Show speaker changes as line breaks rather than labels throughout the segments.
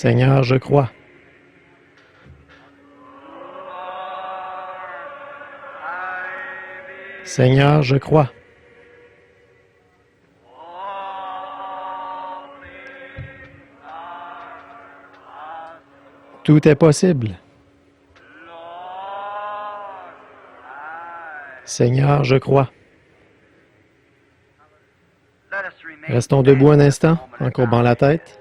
Seigneur, je crois. Seigneur, je crois. Tout est possible. Seigneur, je crois. Restons debout un instant, en courbant la tête.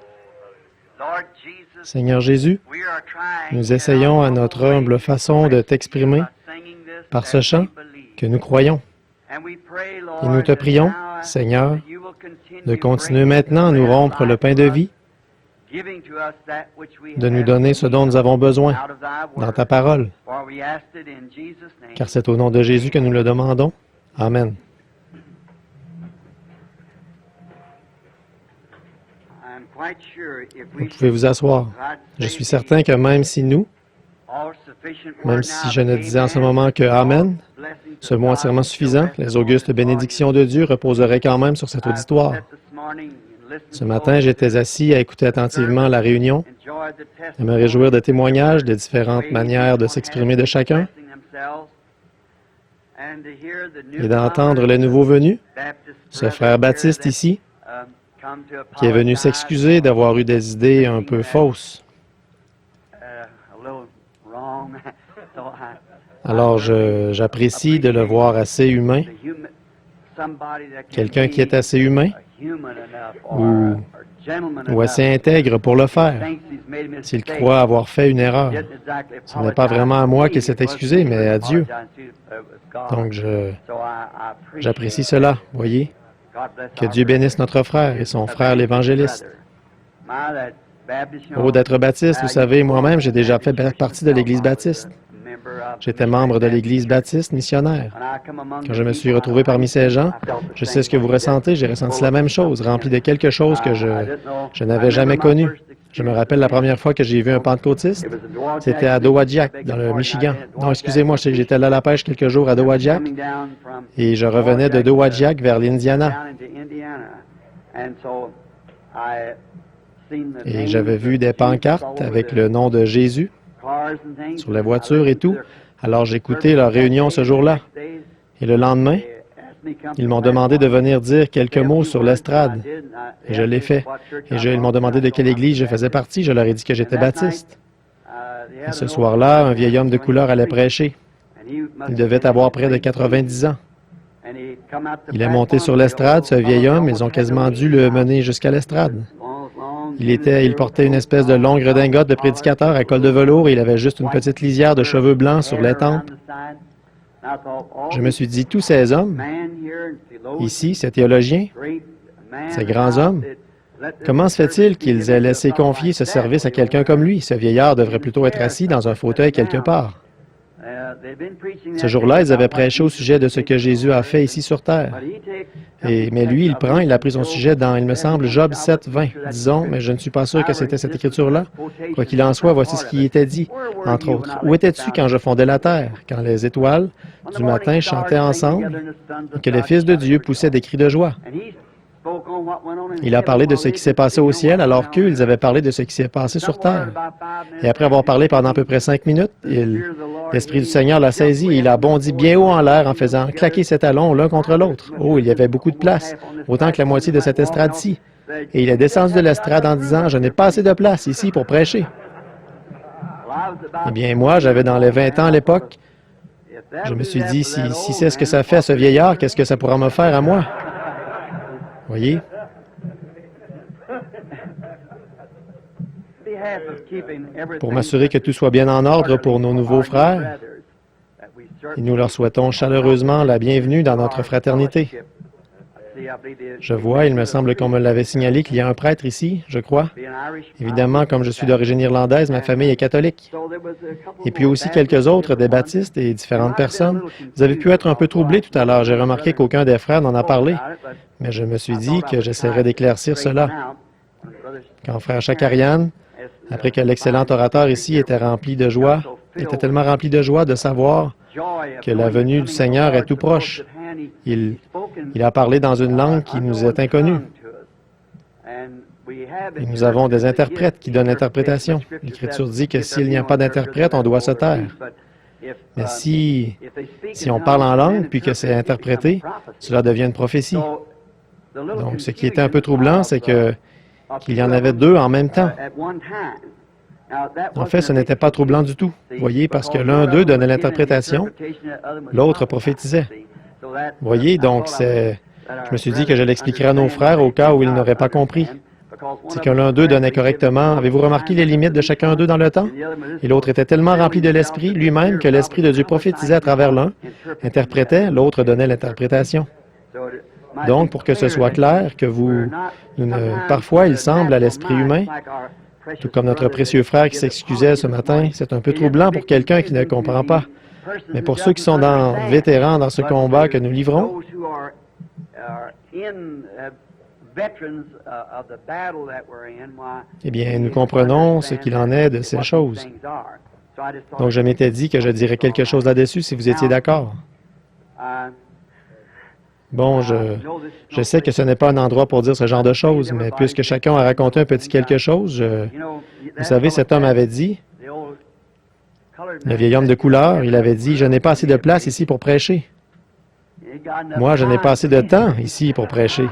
Seigneur Jésus, nous essayons à notre humble façon de t'exprimer par ce chant que nous croyons. Et nous te prions, Seigneur, de continuer maintenant à nous rompre le pain de vie, de nous donner ce dont nous avons besoin dans ta parole, car c'est au nom de Jésus que nous le demandons. Amen. Vous pouvez vous asseoir. Je suis certain que même si nous, même si je ne disais en ce moment que Amen, ce mot entièrement suffisant, les augustes bénédictions de Dieu reposeraient quand même sur cet auditoire. Ce matin, j'étais assis à écouter attentivement la réunion, à me réjouir des témoignages, des différentes manières de s'exprimer de chacun, et d'entendre le nouveau venu, ce frère Baptiste ici, qui est venu s'excuser d'avoir eu des idées un peu fausses. Alors, j'apprécie de le voir assez humain, quelqu'un qui est assez humain ou assez intègre pour le faire, s'il croit avoir fait une erreur. Ce n'est pas vraiment à moi qu'il s'est excusé, mais à Dieu. Donc, j'apprécie cela, voyez. Que Dieu bénisse notre frère et son frère l'évangéliste. Oh, d'être baptiste, vous savez, moi-même, j'ai déjà fait partie de l'Église baptiste. J'étais membre de l'Église baptiste missionnaire. Quand je me suis retrouvé parmi ces gens, je sais ce que vous ressentez, j'ai ressenti la même chose, rempli de quelque chose que je n'avais jamais connu. Je me rappelle la première fois que j'ai vu un pentecôtiste, c'était à Dowagiac, dans le Michigan. Non, excusez-moi, j'étais allé à la pêche quelques jours à Dowagiac, et je revenais de Dowagiac vers l'Indiana. Et j'avais vu des pancartes avec le nom de Jésus sur les voitures et tout. Alors j'écoutais leur réunion ce jour-là. Et le lendemain, ils m'ont demandé de venir dire quelques mots sur l'estrade. Et je l'ai fait. Et ils m'ont demandé de quelle église je faisais partie. Je leur ai dit que j'étais baptiste. Et ce soir-là, un vieil homme de couleur allait prêcher. Il devait avoir près de 90 ans. Il est monté sur l'estrade, ce vieil homme. Ils ont quasiment dû le mener jusqu'à l'estrade. Il portait une espèce de longue redingote de prédicateur à col de velours et il avait juste une petite lisière de cheveux blancs sur les tempes. Je me suis dit, tous ces hommes, ici, ces théologiens, ces grands hommes, comment se fait-il qu'ils aient laissé confier ce service à quelqu'un comme lui? Ce vieillard devrait plutôt être assis dans un fauteuil quelque part. Ce jour-là, ils avaient prêché au sujet de ce que Jésus a fait ici sur terre. Mais lui, il a pris son sujet dans, il me semble, Job 7, 20, disons, mais je ne suis pas sûr que c'était cette écriture-là. Quoi qu'il en soit, voici ce qui était dit, entre autres. Où étais-tu quand je fondais la terre, quand les étoiles du matin chantaient ensemble, et que les fils de Dieu poussaient des cris de joie? Il a parlé de ce qui s'est passé au ciel, alors qu'eux, ils avaient parlé de ce qui s'est passé sur terre. Et après avoir parlé pendant à peu près 5 minutes, l'Esprit du Seigneur l'a saisi et il a bondi bien haut en l'air en faisant claquer ses talons l'un contre l'autre. Oh, il y avait beaucoup de place, autant que la moitié de cette estrade-ci. Et il est descendu de l'estrade en disant, « Je n'ai pas assez de place ici pour prêcher. » Eh bien, moi, j'avais dans les 20 ans à l'époque. Je me suis dit, si c'est ce que ça fait à ce vieillard, qu'est-ce que ça pourra me faire à moi? Voyez? Pour m'assurer que tout soit bien en ordre pour nos nouveaux frères, et nous leur souhaitons chaleureusement la bienvenue dans notre fraternité. Je vois, il me semble qu'on me l'avait signalé qu'il y a un prêtre ici, je crois. Évidemment, comme je suis d'origine irlandaise, ma famille est catholique. Et puis aussi quelques autres, des baptistes et différentes personnes. Vous avez pu être un peu troublés tout à l'heure. J'ai remarqué qu'aucun des frères n'en a parlé. Mais je me suis dit que j'essaierais d'éclaircir cela. Quand frère Chakarian, après que l'excellent orateur ici était rempli de joie, était tellement rempli de joie de savoir que la venue du Seigneur est tout proche. Il a parlé dans une langue qui nous est inconnue. Et nous avons des interprètes qui donnent l'interprétation. L'Écriture dit que s'il n'y a pas d'interprète, on doit se taire. Mais si on parle en langue puis que c'est interprété, cela devient une prophétie. Donc, ce qui était un peu troublant, c'est qu'il y en avait deux en même temps. En fait, ce n'était pas troublant du tout. Vous voyez, parce que l'un d'eux donnait l'interprétation, l'autre prophétisait. Vous voyez, donc je me suis dit que je l'expliquerais à nos frères au cas où ils n'auraient pas compris. C'est que l'un d'eux donnait correctement. Avez-vous remarqué les limites de chacun d'eux dans le temps? Et l'autre était tellement rempli de l'Esprit lui-même que l'Esprit de Dieu prophétisait à travers l'un, interprétait, l'autre donnait l'interprétation. Donc, pour que ce soit clair, que parfois, il semble à l'esprit humain, tout comme notre précieux frère qui s'excusait ce matin, c'est un peu troublant pour quelqu'un qui ne comprend pas. Mais pour ceux qui sont vétérans dans ce combat que nous livrons, eh bien, nous comprenons ce qu'il en est de ces choses. Donc, je m'étais dit que je dirais quelque chose là-dessus si vous étiez d'accord. Bon, je sais que ce n'est pas un endroit pour dire ce genre de choses, mais puisque chacun a raconté un petit quelque chose, vous savez, cet homme avait dit, le vieil homme de couleur, il avait dit, « Je n'ai pas assez de place ici pour prêcher. Moi, je n'ai pas assez de temps ici pour prêcher. »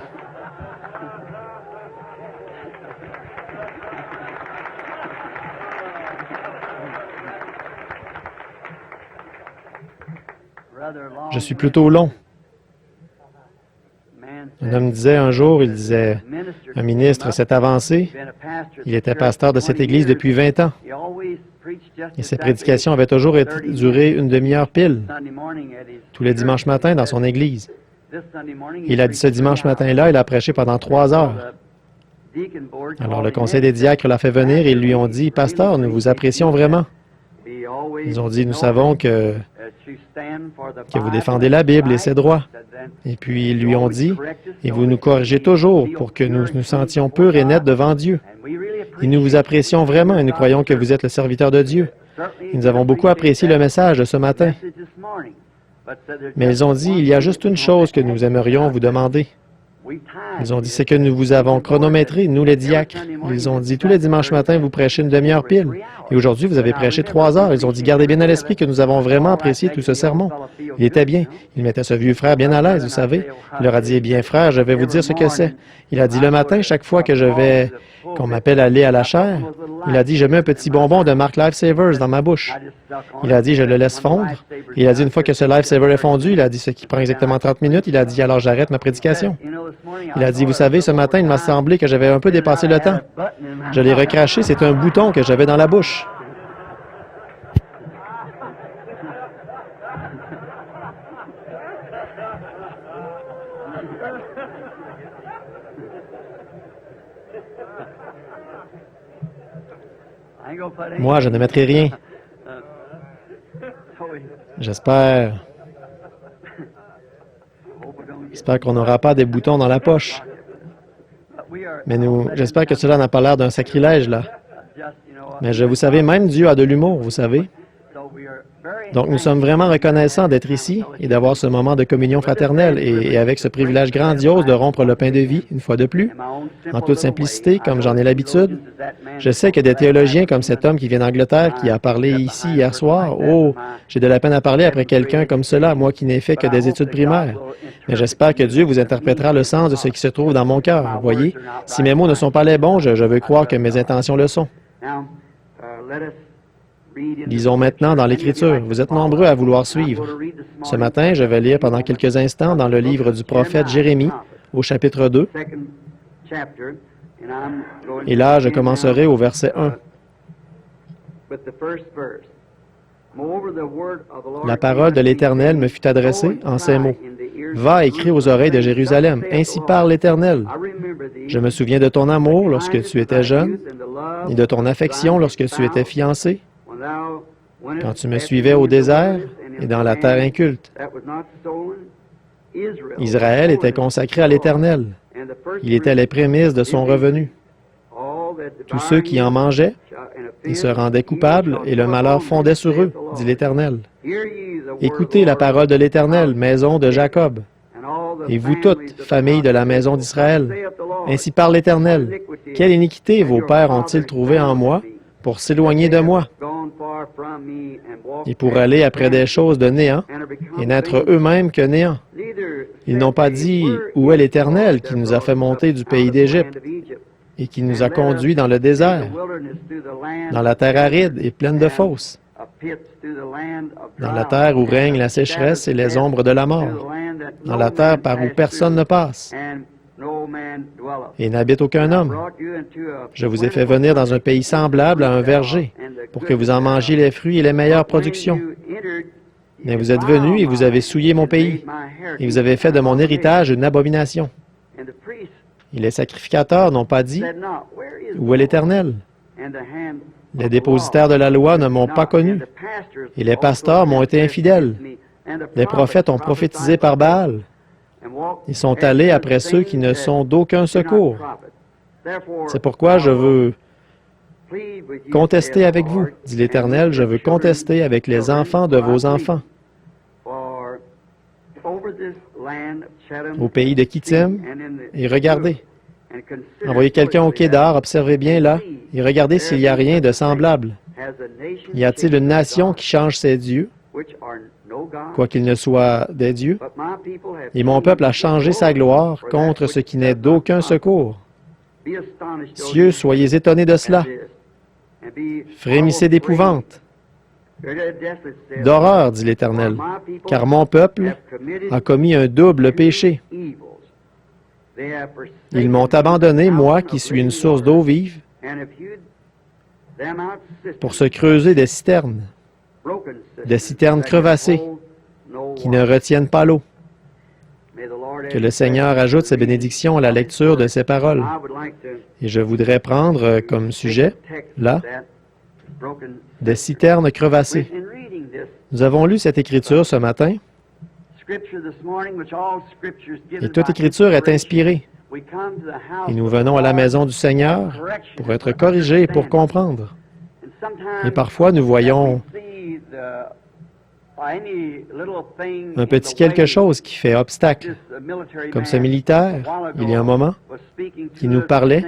Je suis plutôt long. Un homme disait un jour, il disait, un ministre s'est avancé, il était pasteur de cette église depuis 20 ans. Et ses prédications avaient toujours duré une demi-heure pile, tous les dimanches matins dans son église. Il a dit ce dimanche matin-là, il a prêché pendant 3 heures. Alors le conseil des diacres l'a fait venir et ils lui ont dit, « Pasteur, nous vous apprécions vraiment. » Ils ont dit, « Nous savons que vous défendez la Bible et ses droits. » Et puis ils lui ont dit, « Et vous nous corrigez toujours pour que nous nous sentions purs et nets devant Dieu. Et nous vous apprécions vraiment et nous croyons que vous êtes le serviteur de Dieu. Et nous avons beaucoup apprécié le message de ce matin. » Mais ils ont dit, « Il y a juste une chose que nous aimerions vous demander. » Ils ont dit, « C'est que nous vous avons chronométré, nous les diacres. » Ils ont dit, « Tous les dimanches matins, vous prêchez une demi-heure pile. Et aujourd'hui, vous avez prêché 3 heures. » Ils ont dit, « Gardez bien à l'esprit que nous avons vraiment apprécié tout ce sermon. » Il était bien. Il mettait ce vieux frère bien à l'aise, vous savez. Il leur a dit, « Eh bien, frère, je vais vous dire ce que c'est. » Il a dit, « Le matin, chaque fois que qu'on m'appelle aller à la chaire, il a dit, je mets un petit bonbon de marque Lifesavers dans ma bouche. Il a dit, je le laisse fondre. Et il a dit, une fois que ce Lifesaver est fondu, il a dit, ce qui prend exactement 30 minutes, il a dit, alors j'arrête ma prédication. Il a dit, vous savez, ce matin, il m'a semblé que j'avais un peu dépassé le temps. Je l'ai recraché, c'est un bouton que j'avais dans la bouche. Moi, je ne mettrai rien. J'espère qu'on n'aura pas des boutons dans la poche. Mais j'espère que cela n'a pas l'air d'un sacrilège, là. Mais vous savez, même Dieu a de l'humour, vous savez. Donc, nous sommes vraiment reconnaissants d'être ici et d'avoir ce moment de communion fraternelle et avec ce privilège grandiose de rompre le pain de vie, une fois de plus, en toute simplicité, comme j'en ai l'habitude. Je sais que des théologiens comme cet homme qui vient d'Angleterre, qui a parlé ici hier soir, oh, j'ai de la peine à parler après quelqu'un comme cela, moi qui n'ai fait que des études primaires. Mais j'espère que Dieu vous interprétera le sens de ce qui se trouve dans mon cœur. Vous voyez, si mes mots ne sont pas les bons, je veux croire que mes intentions le sont. Lisons maintenant dans l'Écriture. Vous êtes nombreux à vouloir suivre. Ce matin, je vais lire pendant quelques instants dans le livre du prophète Jérémie, au chapitre 2. Et là, je commencerai au verset 1. La parole de l'Éternel me fut adressée en ces mots. Va écrire aux oreilles de Jérusalem. Ainsi parle l'Éternel. Je me souviens de ton amour lorsque tu étais jeune et de ton affection lorsque tu étais fiancé, quand tu me suivais au désert et dans la terre inculte. Israël était consacré à l'Éternel. Il était les prémices de son revenu. Tous ceux qui en mangeaient, ils se rendaient coupables et le malheur fondait sur eux, dit l'Éternel. Écoutez la parole de l'Éternel, maison de Jacob, Et vous toutes, familles de la maison d'Israël, ainsi parle l'Éternel, quelle iniquité vos pères ont-ils trouvé en moi pour s'éloigner de moi et pour aller après des choses de néant et n'être eux-mêmes que néant? Ils n'ont pas dit, où est l'Éternel qui nous a fait monter du pays d'Égypte et qui nous a conduits dans le désert, dans la terre aride et pleine de fosses, dans la terre où règne la sécheresse et les ombres de la mort, dans la terre par où personne ne passe et n'habite aucun homme. Je vous ai fait venir dans un pays semblable à un verger, pour que vous en mangiez les fruits et les meilleures productions. Mais vous êtes venus et vous avez souillé mon pays, et vous avez fait de mon héritage une abomination. Et les sacrificateurs n'ont pas dit, où est l'Éternel? Les dépositaires de la loi ne m'ont pas connu, et les pasteurs m'ont été infidèles. Les prophètes ont prophétisé par Baal. Ils sont allés après ceux qui ne sont d'aucun secours. C'est pourquoi je veux contester avec vous, dit l'Éternel, je veux contester avec les enfants de vos enfants. Au pays de Kittim, et regardez. Envoyez quelqu'un au Kédar, observez bien là, et regardez s'il n'y a rien de semblable. Y a-t-il une nation qui change ses dieux, quoiqu'ils ne soient des dieux? Et mon peuple a changé sa gloire contre ce qui n'est d'aucun secours. Cieux, soyez étonnés de cela. Frémissez d'épouvante. D'horreur, dit l'Éternel, car mon peuple a commis un double péché. Ils m'ont abandonné, moi qui suis une source d'eau vive, pour se creuser des citernes crevassées, qui ne retiennent pas l'eau. Que le Seigneur ajoute ses bénédictions à la lecture de ses paroles. Et je voudrais prendre comme sujet, là, des citernes crevassées. Nous avons lu cette écriture ce matin, et toute écriture est inspirée. Et nous venons à la maison du Seigneur pour être corrigés et pour comprendre. Et parfois, nous voyons un petit quelque chose qui fait obstacle, comme ce militaire, il y a un moment, qui nous parlait,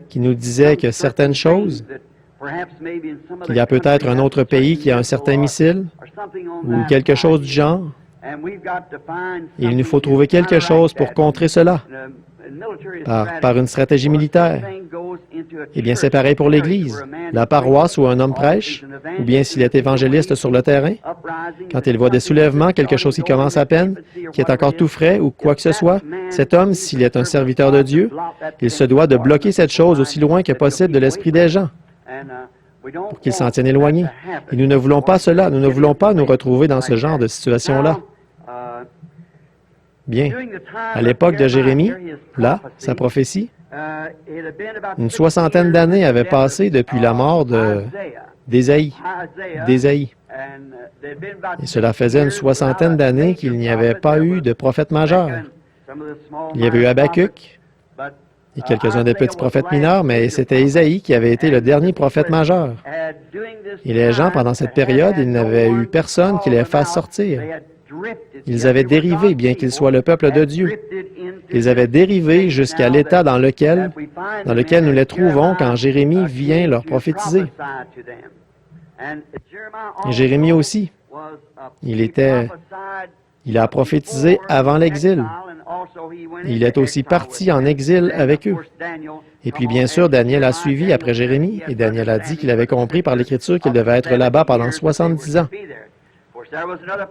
qui nous disait que certaines choses, qu'il y a peut-être un autre pays qui a un certain missile, ou quelque chose du genre, et il nous faut trouver quelque chose pour contrer cela, par une stratégie militaire. Eh bien, c'est pareil pour l'Église. La paroisse où un homme prêche, ou bien s'il est évangéliste sur le terrain, quand il voit des soulèvements, quelque chose qui commence à peine, qui est encore tout frais ou quoi que ce soit, cet homme, s'il est un serviteur de Dieu, il se doit de bloquer cette chose aussi loin que possible de l'esprit des gens, pour qu'ils s'en tiennent éloignés. Et nous ne voulons pas cela. Nous ne voulons pas nous retrouver dans ce genre de situation-là. Bien. À l'époque de Jérémie, là, sa prophétie, une soixantaine d'années avaient passé depuis la mort d'Ésaïe. Et cela faisait une soixantaine d'années qu'il n'y avait pas eu de prophète majeur. Il y avait eu Habakkuk et quelques-uns des petits prophètes mineurs, mais c'était Ésaïe qui avait été le dernier prophète majeur. Et les gens, pendant cette période, ils n'avaient eu personne qui les fasse sortir. Ils avaient dérivé, bien qu'ils soient le peuple de Dieu. Ils avaient dérivé jusqu'à l'état dans lequel nous les trouvons quand Jérémie vient leur prophétiser. Et Jérémie aussi. Il a prophétisé avant l'exil. Il est aussi parti en exil avec eux. Et puis, bien sûr, Daniel a suivi après Jérémie, et Daniel a dit qu'il avait compris par l'Écriture qu'il devait être là-bas pendant 70 ans.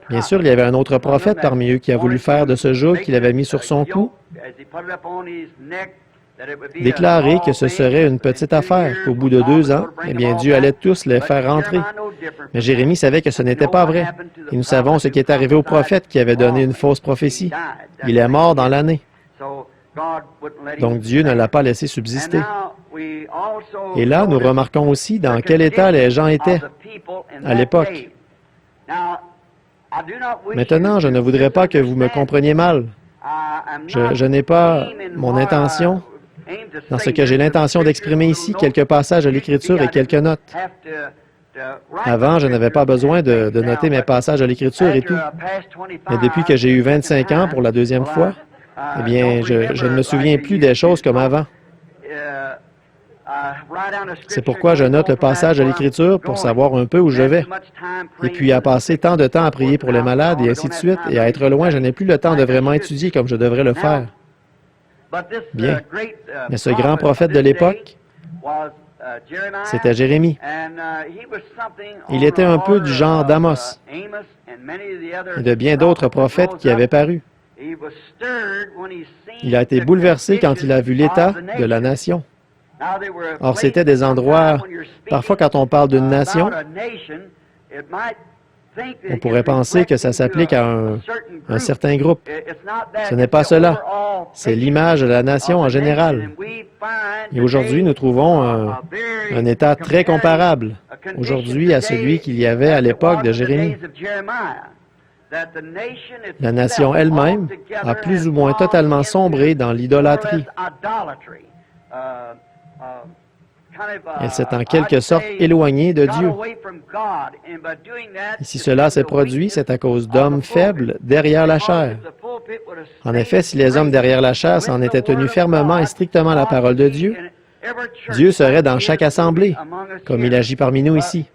Bien sûr, il y avait un autre prophète parmi eux qui a voulu faire de ce joug qu'il avait mis sur son cou, déclarer que ce serait une petite affaire, qu'au bout de 2 ans, eh bien, Dieu allait tous les faire rentrer. Mais Jérémie savait que ce n'était pas vrai. Et nous savons ce qui est arrivé au prophète qui avait donné une fausse prophétie. Il est mort dans l'année. Donc Dieu ne l'a pas laissé subsister. Et là, nous remarquons aussi dans quel état les gens étaient à l'époque. Maintenant, je ne voudrais pas que vous me compreniez mal. Je n'ai pas mon intention, dans ce que j'ai l'intention d'exprimer ici, quelques passages de l'Écriture et quelques notes. Avant, je n'avais pas besoin de noter mes passages de l'Écriture et tout. Mais depuis que j'ai eu 25 ans pour la deuxième fois, Eh bien, je ne me souviens plus des choses comme avant. C'est pourquoi je note le passage de l'Écriture pour savoir un peu où je vais. Et puis, à passer tant de temps à prier pour les malades et ainsi de suite, et à être loin, je n'ai plus le temps de vraiment étudier comme je devrais le faire. Bien. Mais ce grand prophète de l'époque, c'était Jérémie. Il était un peu du genre d'Amos et de bien d'autres prophètes qui avaient paru. Il a été bouleversé quand il a vu l'état de la nation. Or, c'était des endroits, parfois quand on parle d'une nation, on pourrait penser que ça s'applique à un certain groupe. Ce n'est pas cela. C'est l'image de la nation en général. Et aujourd'hui, nous trouvons un état très comparable aujourd'hui à celui qu'il y avait à l'époque de Jérémie. La nation elle-même a plus ou moins totalement sombré dans l'idolâtrie. Elle s'est en quelque sorte éloignée de Dieu. Et si cela s'est produit, c'est à cause d'hommes faibles derrière la chair. En effet, si les hommes derrière la chair s'en étaient tenus fermement et strictement à la parole de Dieu, Dieu serait dans chaque assemblée, comme il agit parmi nous ici.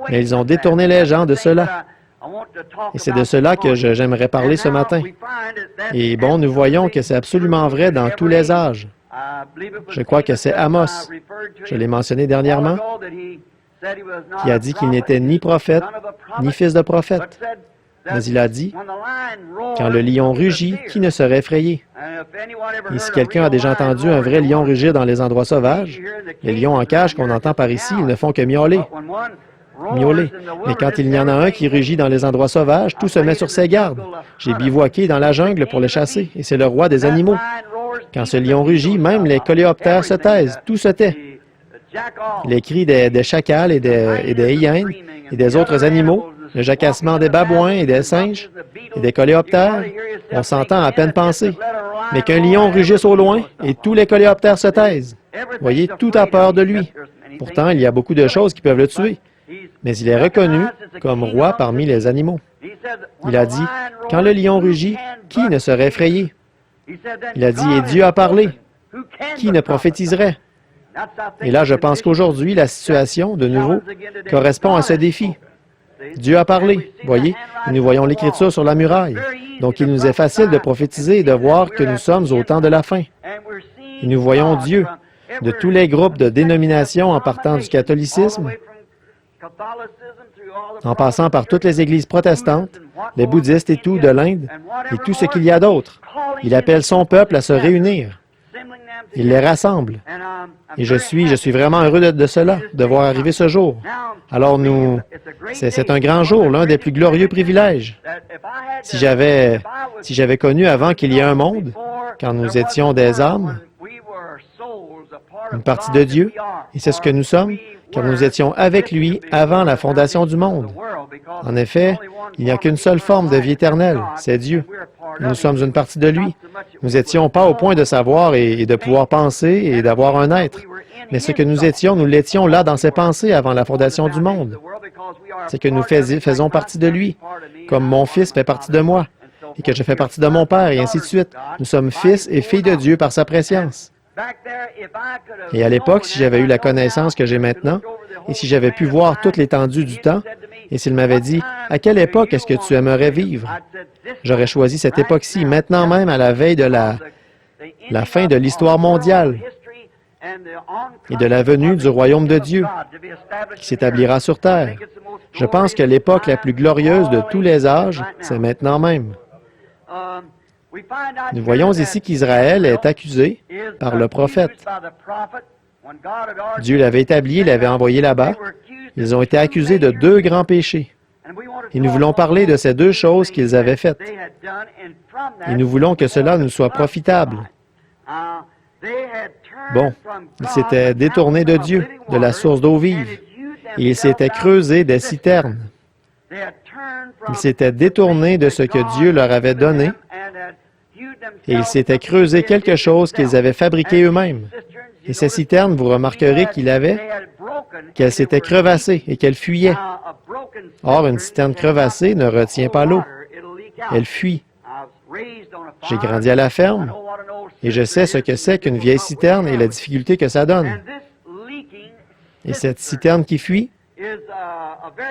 Mais ils ont détourné les gens de cela. Et c'est de cela que j'aimerais parler ce matin. Et bon, nous voyons que c'est absolument vrai dans tous les âges. Je crois que c'est Amos, je l'ai mentionné dernièrement, qui a dit qu'il n'était ni prophète, ni fils de prophète. Mais il a dit, quand le lion rugit, qui ne serait effrayé? Et si quelqu'un a déjà entendu un vrai lion rugir dans les endroits sauvages, les lions en cage qu'on entend par ici, ils ne font que miauler. Miauler. Mais quand il y en a un qui rugit dans les endroits sauvages, tout se met sur ses gardes. J'ai bivouaqué dans la jungle pour les chasser, et c'est le roi des animaux. Quand ce lion rugit, même les coléoptères se taisent, tout se tait. Les cris des chacals et des hyènes et des autres animaux, le jacassement des babouins et des singes et des coléoptères, on s'entend à peine penser. Mais qu'un lion rugisse au loin et tous les coléoptères se taisent. Voyez, tout a peur de lui. Pourtant, il y a beaucoup de choses qui peuvent le tuer. Mais il est reconnu comme roi parmi les animaux. Il a dit, « Quand le lion rugit, qui ne serait effrayé? » Il a dit, « Et Dieu a parlé. Qui ne prophétiserait? » Et là, je pense qu'aujourd'hui, la situation, de nouveau, correspond à ce défi. Dieu a parlé, voyez, et nous voyons l'Écriture sur la muraille. Donc, il nous est facile de prophétiser et de voir que nous sommes au temps de la fin. Et nous voyons Dieu, de tous les groupes de dénominations en partant du catholicisme, en passant par toutes les églises protestantes, les bouddhistes et tout de l'Inde, et tout ce qu'il y a d'autre. Il appelle son peuple à se réunir. Il les rassemble. Et je suis vraiment heureux de cela, de voir arriver ce jour. Alors c'est un grand jour, l'un des plus glorieux privilèges. Si j'avais connu avant qu'il y ait un monde, quand nous étions des âmes, une partie de Dieu, et c'est ce que nous sommes, car nous étions avec lui avant la fondation du monde. En effet, il n'y a qu'une seule forme de vie éternelle, c'est Dieu. Nous sommes une partie de lui. Nous n'étions pas au point de savoir et de pouvoir penser et d'avoir un être. Mais ce que nous étions, nous l'étions là dans ses pensées avant la fondation du monde. C'est que nous faisons partie de lui, comme mon fils fait partie de moi, et que je fais partie de mon Père, et ainsi de suite. Nous sommes fils et filles de Dieu par sa préscience. Et à l'époque, si j'avais eu la connaissance que j'ai maintenant, et si j'avais pu voir toute l'étendue du temps, et s'il m'avait dit, « À quelle époque est-ce que tu aimerais vivre? » J'aurais choisi cette époque-ci, maintenant même à la veille de la fin de l'histoire mondiale et de la venue du royaume de Dieu qui s'établira sur terre. Je pense que l'époque la plus glorieuse de tous les âges, c'est maintenant même. Nous voyons ici qu'Israël est accusé par le prophète. Dieu l'avait établi, il l'avait envoyé là-bas. Ils ont été accusés de deux grands péchés. Et nous voulons parler de ces deux choses qu'ils avaient faites. Et nous voulons que cela nous soit profitable. Bon, ils s'étaient détournés de Dieu, de la source d'eau vive, et ils s'étaient creusés des citernes. Ils s'étaient détournés de ce que Dieu leur avait donné, et ils s'étaient creusés quelque chose qu'ils avaient fabriqué eux-mêmes. Et ces citernes, vous remarquerez qu'elles s'étaient crevassées et qu'elles fuyaient. Or, une citerne crevassée ne retient pas l'eau. Elle fuit. J'ai grandi à la ferme et je sais ce que c'est qu'une vieille citerne et la difficulté que ça donne. Et cette citerne qui fuit,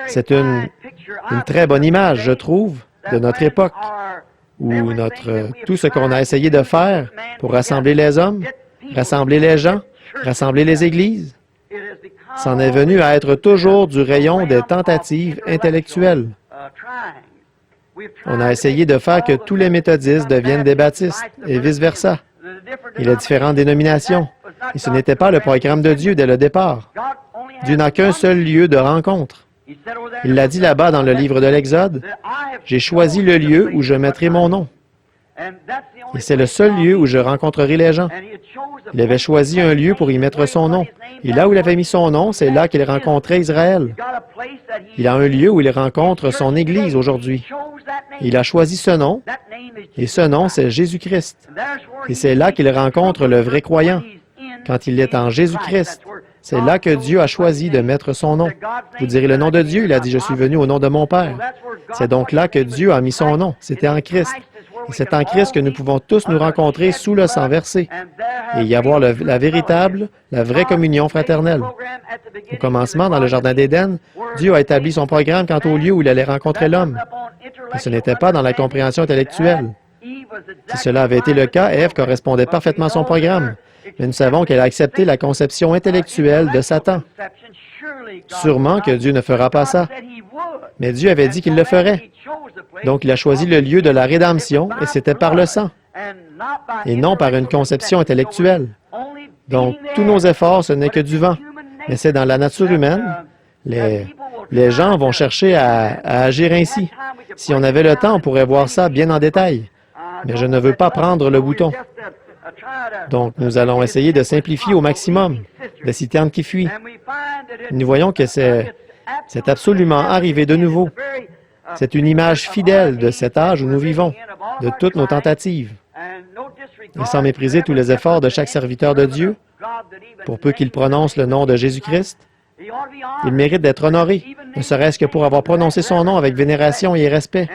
c'est une très bonne image, je trouve, de notre époque, où tout ce qu'on a essayé de faire pour rassembler les hommes, rassembler les gens, rassembler les églises, s'en est venu à être toujours du rayon des tentatives intellectuelles. On a essayé de faire que tous les méthodistes deviennent des baptistes et vice-versa, et les différentes dénominations. Et ce n'était pas le programme de Dieu dès le départ. Dieu n'a qu'un seul lieu de rencontre. Il l'a dit là-bas dans le livre de l'Exode, « J'ai choisi le lieu où je mettrai mon nom. » Et c'est le seul lieu où je rencontrerai les gens. Il avait choisi un lieu pour y mettre son nom. Et là où il avait mis son nom, c'est là qu'il rencontrait Israël. Il a un lieu où il rencontre son Église aujourd'hui. Il a choisi ce nom, et ce nom, c'est Jésus-Christ. Et c'est là qu'il rencontre le vrai croyant, quand il est en Jésus-Christ. C'est là que Dieu a choisi de mettre son nom. Vous direz le nom de Dieu, il a dit « Je suis venu au nom de mon Père ». C'est donc là que Dieu a mis son nom. C'était en Christ. Et c'est en Christ que nous pouvons tous nous rencontrer sous le sang versé et y avoir la véritable, la vraie communion fraternelle. Au commencement, dans le Jardin d'Éden, Dieu a établi son programme quant au lieu où il allait rencontrer l'homme. Et ce n'était pas dans la compréhension intellectuelle. Si cela avait été le cas, Ève correspondait parfaitement à son programme. Mais nous savons qu'elle a accepté la conception intellectuelle de Satan. Sûrement que Dieu ne fera pas ça. Mais Dieu avait dit qu'il le ferait. Donc, il a choisi le lieu de la rédemption, et c'était par le sang, et non par une conception intellectuelle. Donc, tous nos efforts, ce n'est que du vent. Mais c'est dans la nature humaine. Les gens vont chercher à agir ainsi. Si on avait le temps, on pourrait voir ça bien en détail. Mais je ne veux pas prendre le bouton. Donc, nous allons essayer de simplifier au maximum la citerne qui fuit. Nous voyons que c'est absolument arrivé de nouveau. C'est une image fidèle de cet âge où nous vivons, de toutes nos tentatives. Et sans mépriser tous les efforts de chaque serviteur de Dieu, pour peu qu'il prononce le nom de Jésus-Christ, il mérite d'être honoré, ne serait-ce que pour avoir prononcé son nom avec vénération et respect.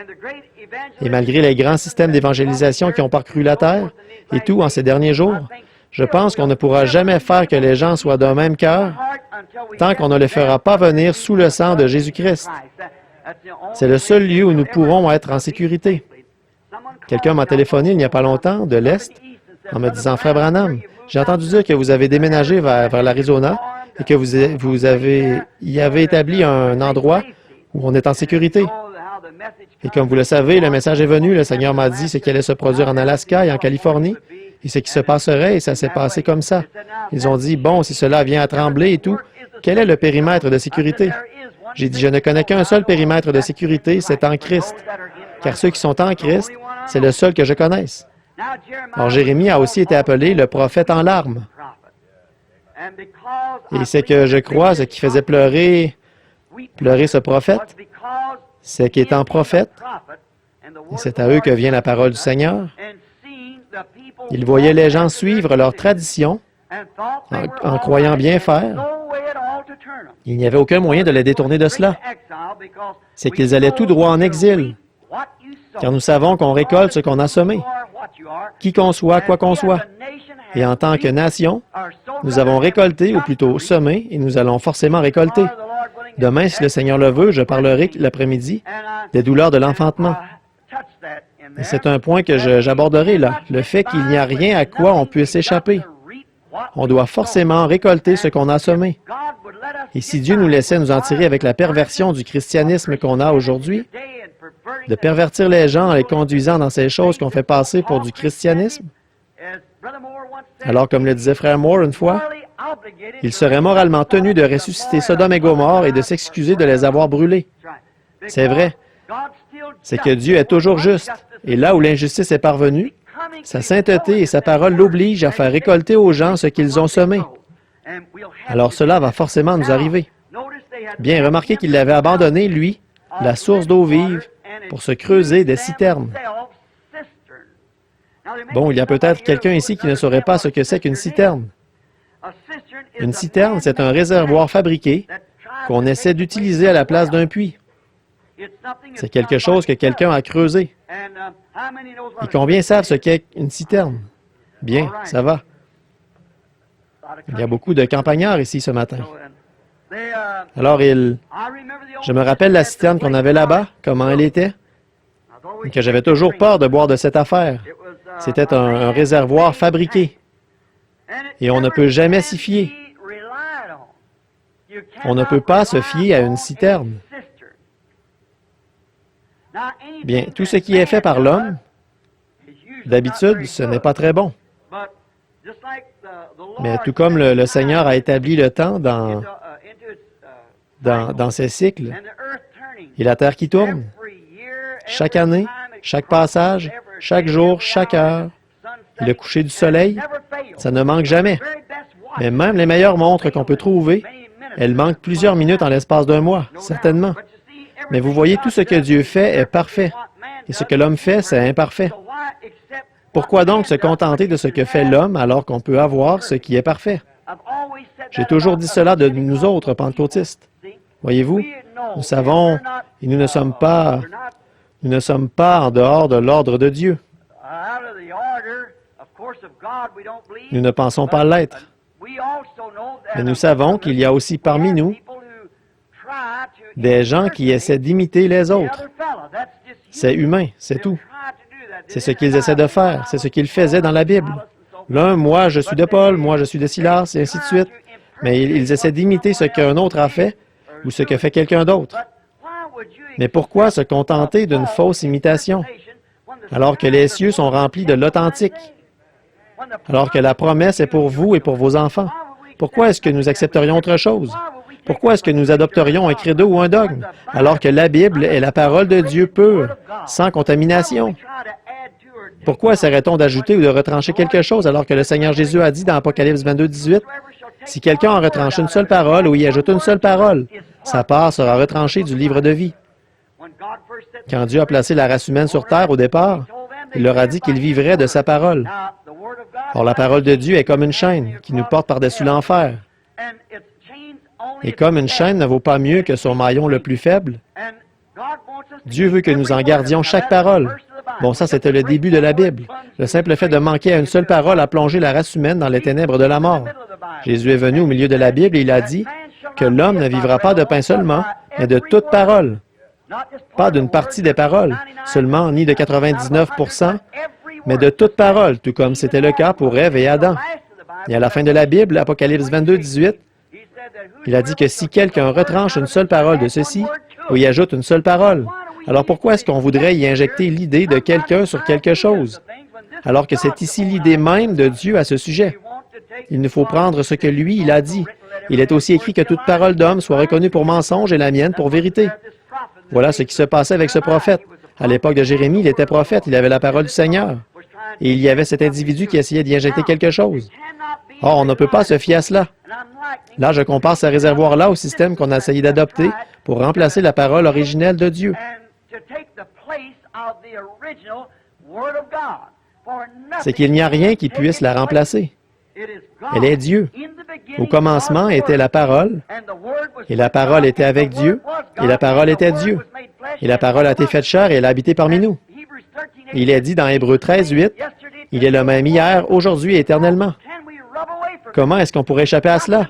Et malgré les grands systèmes d'évangélisation qui ont parcouru la terre, et tout en ces derniers jours, je pense qu'on ne pourra jamais faire que les gens soient d'un même cœur tant qu'on ne les fera pas venir sous le sang de Jésus-Christ. C'est le seul lieu où nous pourrons être en sécurité. Quelqu'un m'a téléphoné il n'y a pas longtemps, de l'Est, en me disant « Frère Branham, j'ai entendu dire que vous avez déménagé vers l'Arizona et que vous y avez établi un endroit où on est en sécurité. Et comme vous le savez, le message est venu, le Seigneur m'a dit ce qui allait se produire en Alaska et en Californie, et ce qui se passerait, et ça s'est passé comme ça. Ils ont dit, bon, si cela vient à trembler et tout, quel est le périmètre de sécurité? J'ai dit, je ne connais qu'un seul périmètre de sécurité, c'est en Christ. Car ceux qui sont en Christ, c'est le seul que je connaisse. Alors Jérémie a aussi été appelé le prophète en larmes. Et c'est que je crois, ce qui faisait pleurer ce prophète, c'est qu'étant prophète, et c'est à eux que vient la parole du Seigneur, ils voyaient les gens suivre leur tradition en croyant bien faire. Il n'y avait aucun moyen de les détourner de cela. C'est qu'ils allaient tout droit en exil, car nous savons qu'on récolte ce qu'on a semé, qui qu'on soit, quoi qu'on soit. Et en tant que nation, nous avons récolté, ou plutôt semé, et nous allons forcément récolter. Demain, si le Seigneur le veut, je parlerai l'après-midi des douleurs de l'enfantement. Et c'est un point que j'aborderai là, le fait qu'il n'y a rien à quoi on puisse échapper. On doit forcément récolter ce qu'on a semé. Et si Dieu nous laissait nous en tirer avec la perversion du christianisme qu'on a aujourd'hui, de pervertir les gens en les conduisant dans ces choses qu'on fait passer pour du christianisme, alors comme le disait Frère Moore une fois, il serait moralement tenu de ressusciter Sodome et Gomorrhe et de s'excuser de les avoir brûlés. C'est vrai. C'est que Dieu est toujours juste. Et là où l'injustice est parvenue, sa sainteté et sa parole l'obligent à faire récolter aux gens ce qu'ils ont semé. Alors cela va forcément nous arriver. Bien, remarquez qu'il avait abandonné, lui, la source d'eau vive pour se creuser des citernes. Bon, il y a peut-être quelqu'un ici qui ne saurait pas ce que c'est qu'une citerne. Une citerne, c'est un réservoir fabriqué qu'on essaie d'utiliser à la place d'un puits. C'est quelque chose que quelqu'un a creusé. Et combien savent ce qu'est une citerne? Bien, ça va. Il y a beaucoup de campagnards ici ce matin. Alors, je me rappelle la citerne qu'on avait là-bas, comment elle était, et que j'avais toujours peur de boire de cette affaire. C'était un réservoir fabriqué. Et on ne peut jamais s'y fier. On ne peut pas se fier à une citerne. Bien, tout ce qui est fait par l'homme, d'habitude, ce n'est pas très bon. Mais tout comme le Seigneur a établi le temps dans ses cycles, et la terre qui tourne, chaque année, chaque passage, chaque jour, chaque heure, et le coucher du soleil, ça ne manque jamais. Mais même les meilleures montres qu'on peut trouver, elles manquent plusieurs minutes en l'espace d'un mois, certainement. Mais vous voyez, tout ce que Dieu fait est parfait. Et ce que l'homme fait, c'est imparfait. Pourquoi donc se contenter de ce que fait l'homme alors qu'on peut avoir ce qui est parfait? J'ai toujours dit cela de nous autres pentecôtistes. Voyez-vous, nous savons et nous ne sommes pas en dehors de l'ordre de Dieu. Nous ne pensons pas l'être. Mais nous savons qu'il y a aussi parmi nous des gens qui essaient d'imiter les autres. C'est humain, c'est tout. C'est ce qu'ils essaient de faire, c'est ce qu'ils faisaient dans la Bible. L'un, moi, je suis de Paul, moi, je suis de Silas, et ainsi de suite. Mais ils essaient d'imiter ce qu'un autre a fait ou ce que fait quelqu'un d'autre. Mais pourquoi se contenter d'une fausse imitation, alors que les cieux sont remplis de l'authentique, alors que la promesse est pour vous et pour vos enfants? Pourquoi est-ce que nous accepterions autre chose? Pourquoi est-ce que nous adopterions un credo ou un dogme, alors que la Bible est la parole de Dieu pure, sans contamination? Pourquoi essaierait-on d'ajouter ou de retrancher quelque chose, alors que le Seigneur Jésus a dit dans Apocalypse 22, 18, « Si quelqu'un en retranche une seule parole ou y ajoute une seule parole, sa part sera retranchée du livre de vie. » Quand Dieu a placé la race humaine sur terre au départ, il leur a dit qu'il vivrait de sa parole. Or, la parole de Dieu est comme une chaîne qui nous porte par-dessus l'enfer. Et comme une chaîne ne vaut pas mieux que son maillon le plus faible, Dieu veut que nous en gardions chaque parole. Bon, ça, c'était le début de la Bible. Le simple fait de manquer à une seule parole a plongé la race humaine dans les ténèbres de la mort. Jésus est venu au milieu de la Bible et il a dit que l'homme ne vivra pas de pain seulement, mais de toute parole. Pas d'une partie des paroles, seulement ni de 99%, mais de toute parole, tout comme c'était le cas pour Ève et Adam. Et à la fin de la Bible, Apocalypse 22, 18, il a dit que si quelqu'un retranche une seule parole de ceci, ou y ajoute une seule parole, alors pourquoi est-ce qu'on voudrait y injecter l'idée de quelqu'un sur quelque chose, alors que c'est ici l'idée même de Dieu à ce sujet? Il nous faut prendre ce que lui, il a dit. Il est aussi écrit que toute parole d'homme soit reconnue pour mensonge et la mienne pour vérité. Voilà ce qui se passait avec ce prophète. À l'époque de Jérémie, il était prophète, il avait la parole du Seigneur. Et il y avait cet individu qui essayait d'y injecter quelque chose. Or, on ne peut pas se fier à cela. Là, je compare ce réservoir-là au système qu'on a essayé d'adopter pour remplacer la parole originelle de Dieu. C'est qu'il n'y a rien qui puisse la remplacer. Elle est Dieu. Au commencement était la parole, et la parole était avec Dieu, et la parole était Dieu. Et la parole a été faite chair et elle a habité parmi nous. Il est dit dans Hébreux 13, 8, « Il est le même hier, aujourd'hui et éternellement. » Comment est-ce qu'on pourrait échapper à cela?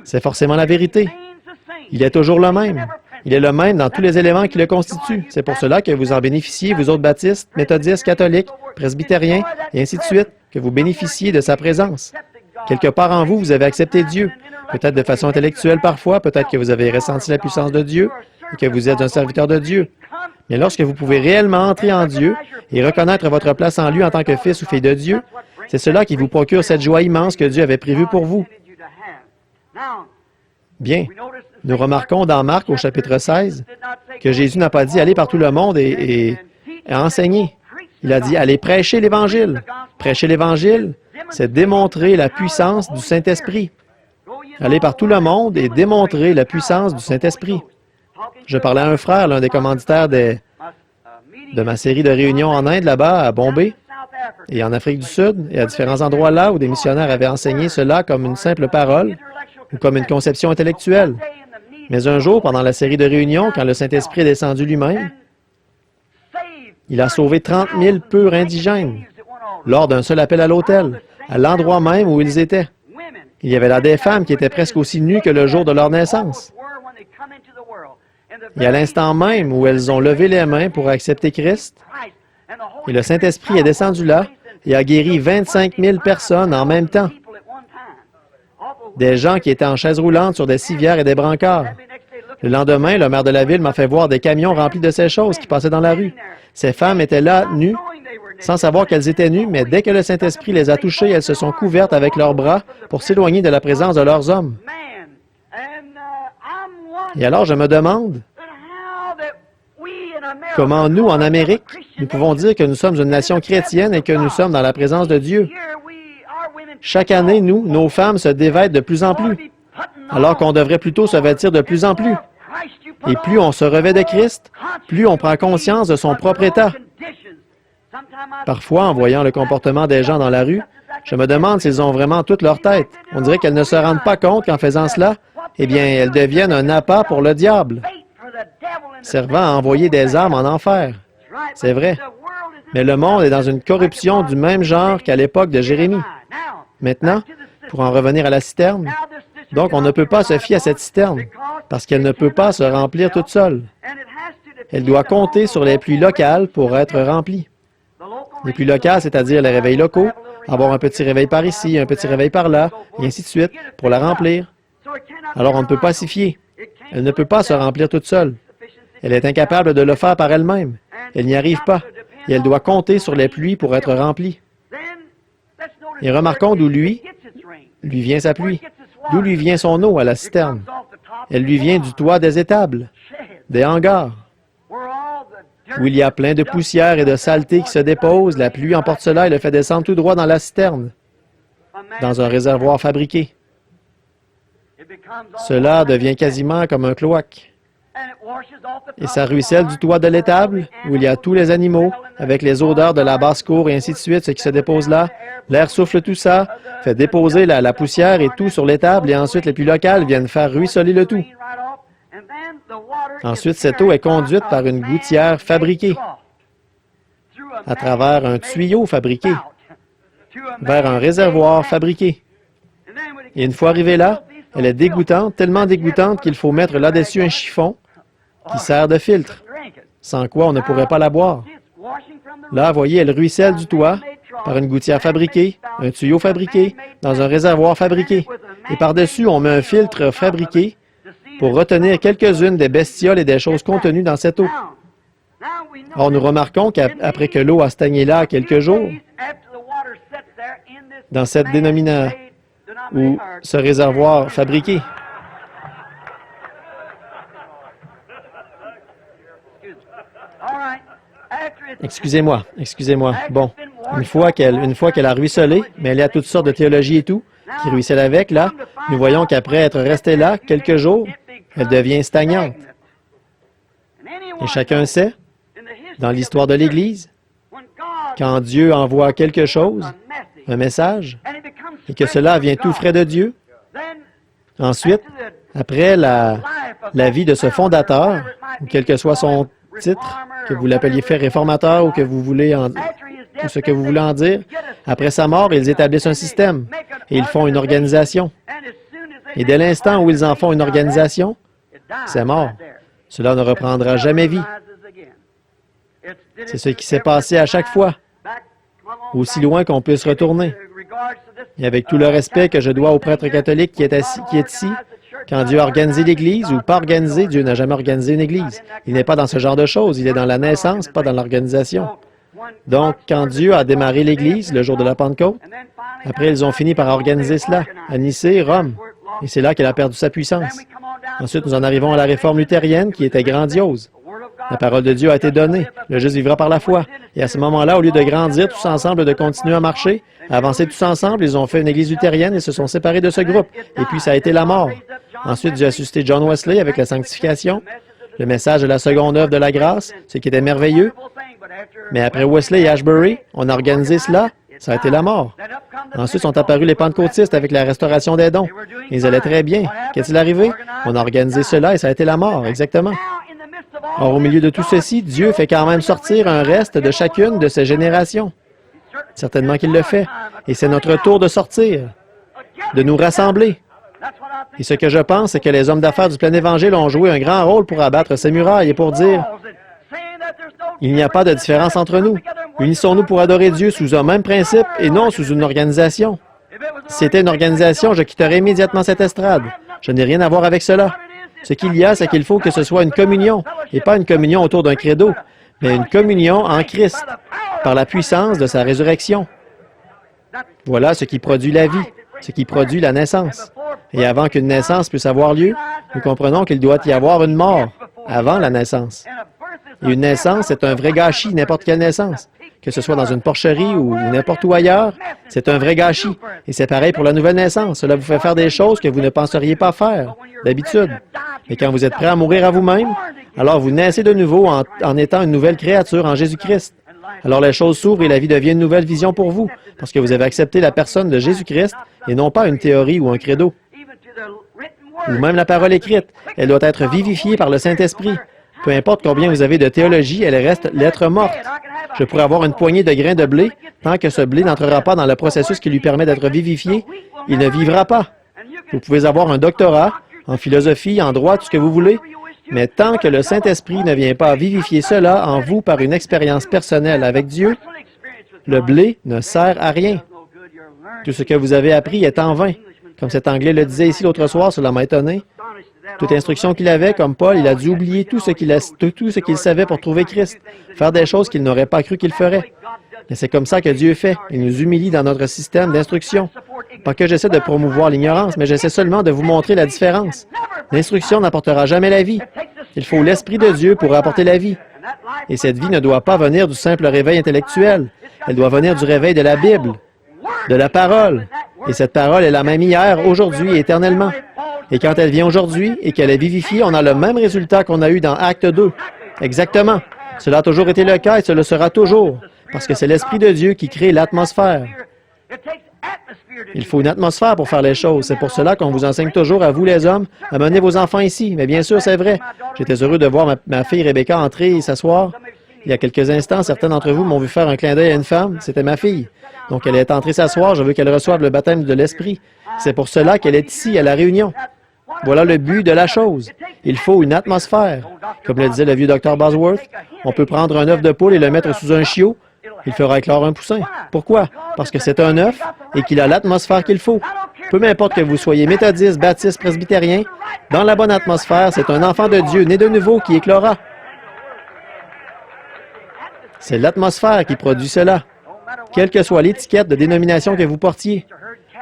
C'est forcément la vérité. Il est toujours le même. Il est le même dans tous les éléments qui le constituent. C'est pour cela que vous en bénéficiez, vous autres baptistes, méthodistes, catholiques, presbytériens, et ainsi de suite, que vous bénéficiez de sa présence. Quelque part en vous, vous avez accepté Dieu, peut-être de façon intellectuelle parfois, peut-être que vous avez ressenti la puissance de Dieu et que vous êtes un serviteur de Dieu. Mais lorsque vous pouvez réellement entrer en Dieu et reconnaître votre place en lui en tant que fils ou fille de Dieu, c'est cela qui vous procure cette joie immense que Dieu avait prévue pour vous. Bien, nous remarquons dans Marc au chapitre 16 que Jésus n'a pas dit « Allez par tout le monde et enseigner ». Il a dit « Allez prêcher l'Évangile ». Prêcher l'Évangile, c'est démontrer la puissance du Saint-Esprit. Aller par tout le monde et démontrer la puissance du Saint-Esprit. Je parlais à un frère, l'un des commanditaires de ma série de réunions en Inde, là-bas, à Bombay, et en Afrique du Sud, et à différents endroits là où des missionnaires avaient enseigné cela comme une simple parole ou comme une conception intellectuelle. Mais un jour, pendant la série de réunions, quand le Saint-Esprit est descendu lui-même, il a sauvé 30 000 purs indigènes lors d'un seul appel à l'autel, à l'endroit même où ils étaient. Il y avait là des femmes qui étaient presque aussi nues que le jour de leur naissance. Et à l'instant même où elles ont levé les mains pour accepter Christ, et le Saint-Esprit est descendu là et a guéri 25 000 personnes en même temps. Des gens qui étaient en chaise roulante sur des civières et des brancards. Le lendemain, le maire de la ville m'a fait voir des camions remplis de ces choses qui passaient dans la rue. Ces femmes étaient là, nues, sans savoir qu'elles étaient nues, mais dès que le Saint-Esprit les a touchées, elles se sont couvertes avec leurs bras pour s'éloigner de la présence de leurs hommes. Et alors, je me demande, comment nous, en Amérique, nous pouvons dire que nous sommes une nation chrétienne et que nous sommes dans la présence de Dieu. Chaque année, nous, nos femmes se dévêtent de plus en plus, alors qu'on devrait plutôt se vêtir de plus en plus. Et plus on se revêt de Christ, plus on prend conscience de son propre état. Parfois, en voyant le comportement des gens dans la rue, je me demande s'ils ont vraiment toute leur tête. On dirait qu'elles ne se rendent pas compte qu'en faisant cela, eh bien, elles deviennent un appât pour le diable, servant à envoyer des âmes en enfer. C'est vrai. Mais le monde est dans une corruption du même genre qu'à l'époque de Jérémie. Maintenant, pour en revenir à la citerne, donc on ne peut pas se fier à cette citerne, parce qu'elle ne peut pas se remplir toute seule. Elle doit compter sur les pluies locales pour être remplie. Les pluies locales, c'est-à-dire les réveils locaux, avoir un petit réveil par ici, un petit réveil par là, et ainsi de suite, pour la remplir. Alors on ne peut pas s'y fier. Elle ne peut pas se remplir toute seule. Elle est incapable de le faire par elle-même. Elle n'y arrive pas. Et elle doit compter sur les pluies pour être remplie. Et remarquons d'où lui vient sa pluie. D'où lui vient son eau à la citerne. Elle lui vient du toit des étables, des hangars, où il y a plein de poussière et de saleté qui se déposent. La pluie emporte cela et le fait descendre tout droit dans la citerne, dans un réservoir fabriqué. Cela devient quasiment comme un cloaque. Et ça ruisselle du toit de l'étable, où il y a tous les animaux, avec les odeurs de la basse-cour et ainsi de suite, ce qui se dépose là. L'air souffle tout ça, fait déposer la poussière et tout sur l'étable, et ensuite les pluies locales viennent faire ruisseler le tout. Ensuite, cette eau est conduite par une gouttière fabriquée, à travers un tuyau fabriqué, vers un réservoir fabriqué. Et une fois arrivée là, elle est dégoûtante, tellement dégoûtante qu'il faut mettre là-dessus un chiffon qui sert de filtre, sans quoi on ne pourrait pas la boire. Là, voyez, elle ruisselle du toit par une gouttière fabriquée, un tuyau fabriqué, dans un réservoir fabriqué. Et par-dessus, on met un filtre fabriqué pour retenir quelques-unes des bestioles et des choses contenues dans cette eau. Or, nous remarquons qu'après que l'eau a stagné là quelques jours, dans cette dénomination, ou ce réservoir fabriqué, excusez-moi. Bon, une fois qu'elle a ruisselé, mais elle a toutes sortes de théologies et tout, qui ruissellent avec, là, nous voyons qu'après être restée là quelques jours, elle devient stagnante. Et chacun sait, dans l'histoire de l'Église, quand Dieu envoie quelque chose, un message, et que cela vient tout frais de Dieu, ensuite, après la vie de ce fondateur, ou quel que soit son titre, que vous l'appeliez fait réformateur ou que vous voulez ou ce que vous voulez en dire, après sa mort, ils établissent un système et ils font une organisation. Et dès l'instant où ils en font une organisation, c'est mort. Cela ne reprendra jamais vie. C'est ce qui s'est passé à chaque fois, aussi loin qu'on puisse retourner. Et avec tout le respect que je dois au prêtre catholique qui est ici, quand Dieu a organisé l'Église ou pas organisé, Dieu n'a jamais organisé une Église. Il n'est pas dans ce genre de choses. Il est dans la naissance, pas dans l'organisation. Donc, quand Dieu a démarré l'Église, le jour de la Pentecôte, après, ils ont fini par organiser cela à Nicée, Rome. Et c'est là qu'elle a perdu sa puissance. Ensuite, nous en arrivons à la réforme luthérienne qui était grandiose. La parole de Dieu a été donnée. Le juste vivra par la foi. Et à ce moment-là, au lieu de grandir tous ensemble, de continuer à marcher, à avancer tous ensemble, ils ont fait une église luthérienne et se sont séparés de ce groupe. Et puis, ça a été la mort. Ensuite, Dieu a suscité John Wesley avec la sanctification, le message de la seconde œuvre de la grâce, ce qui était merveilleux. Mais après Wesley et Ashbury, on a organisé cela Ça a été la mort. Ensuite sont apparus les pentecôtistes avec la restauration des dons. Ils allaient très bien. Qu'est-il arrivé? On a organisé cela et ça a été la mort, exactement. Or, au milieu de tout ceci, Dieu fait quand même sortir un reste de chacune de ces générations. Certainement qu'il le fait. Et c'est notre tour de sortir, de nous rassembler. Et ce que je pense, c'est que les hommes d'affaires du plein Évangile ont joué un grand rôle pour abattre ces murailles et pour dire « Il n'y a pas de différence entre nous. Unissons-nous pour adorer Dieu sous un même principe et non sous une organisation. Si c'était une organisation, je quitterais immédiatement cette estrade. Je n'ai rien à voir avec cela. Ce qu'il y a, c'est qu'il faut que ce soit une communion, et pas une communion autour d'un credo, mais une communion en Christ, par la puissance de sa résurrection. Voilà ce qui produit la vie, ce qui produit la naissance. Et avant qu'une naissance puisse avoir lieu, nous comprenons qu'il doit y avoir une mort avant la naissance. Et une naissance, c'est un vrai gâchis, n'importe quelle naissance. Que ce soit dans une porcherie ou n'importe où ailleurs, c'est un vrai gâchis. Et c'est pareil pour la nouvelle naissance. Cela vous fait faire des choses que vous ne penseriez pas faire, d'habitude. Et quand vous êtes prêt à mourir à vous-même, alors vous naissez de nouveau en étant une nouvelle créature en Jésus-Christ. Alors les choses s'ouvrent et la vie devient une nouvelle vision pour vous, parce que vous avez accepté la personne de Jésus-Christ et non pas une théorie ou un credo. Ou même la parole écrite. Elle doit être vivifiée par le Saint-Esprit. Peu importe combien vous avez de théologie, elle reste lettre morte. Je pourrais avoir une poignée de grains de blé, tant que ce blé n'entrera pas dans le processus qui lui permet d'être vivifié, il ne vivra pas. Vous pouvez avoir un doctorat en philosophie, en droit, tout ce que vous voulez, mais tant que le Saint-Esprit ne vient pas vivifier cela en vous par une expérience personnelle avec Dieu, le blé ne sert à rien. Tout ce que vous avez appris est en vain. Comme cet Anglais le disait ici l'autre soir, cela m'a étonné. Toute instruction qu'il avait, comme Paul, il a dû oublier tout ce qu'il savait pour trouver Christ, faire des choses qu'il n'aurait pas cru qu'il ferait. Mais c'est comme ça que Dieu fait. Il nous humilie dans notre système d'instruction. Pas que j'essaie de promouvoir l'ignorance, mais j'essaie seulement de vous montrer la différence. L'instruction n'apportera jamais la vie. Il faut l'Esprit de Dieu pour apporter la vie. Et cette vie ne doit pas venir du simple réveil intellectuel. Elle doit venir du réveil de la Bible, de la parole. Et cette parole est la même hier, aujourd'hui et éternellement. Et quand elle vient aujourd'hui et qu'elle est vivifiée, on a le même résultat qu'on a eu dans Acte 2. Exactement. Cela a toujours été le cas et cela sera toujours, parce que c'est l'Esprit de Dieu qui crée l'atmosphère. Il faut une atmosphère pour faire les choses. C'est pour cela qu'on vous enseigne toujours, à vous les hommes, à mener vos enfants ici. Mais bien sûr, c'est vrai. J'étais heureux de voir ma fille Rebecca entrer et s'asseoir. Il y a quelques instants, certains d'entre vous m'ont vu faire un clin d'œil à une femme. C'était ma fille. Donc, elle est entrée s'asseoir. Je veux qu'elle reçoive le baptême de l'Esprit. C'est pour cela qu'elle est ici, à la réunion. Voilà le but de la chose. Il faut une atmosphère. Comme le disait le vieux Dr. Bosworth, on peut prendre un œuf de poule et le mettre sous un chiot. Il fera éclore un poussin. Pourquoi? Parce que c'est un œuf et qu'il a l'atmosphère qu'il faut. Peu m'importe que vous soyez méthodiste, baptiste, presbytérien, dans la bonne atmosphère, c'est un enfant de Dieu né de nouveau qui éclora. C'est l'atmosphère qui produit cela. Quelle que soit l'étiquette de dénomination que vous portiez.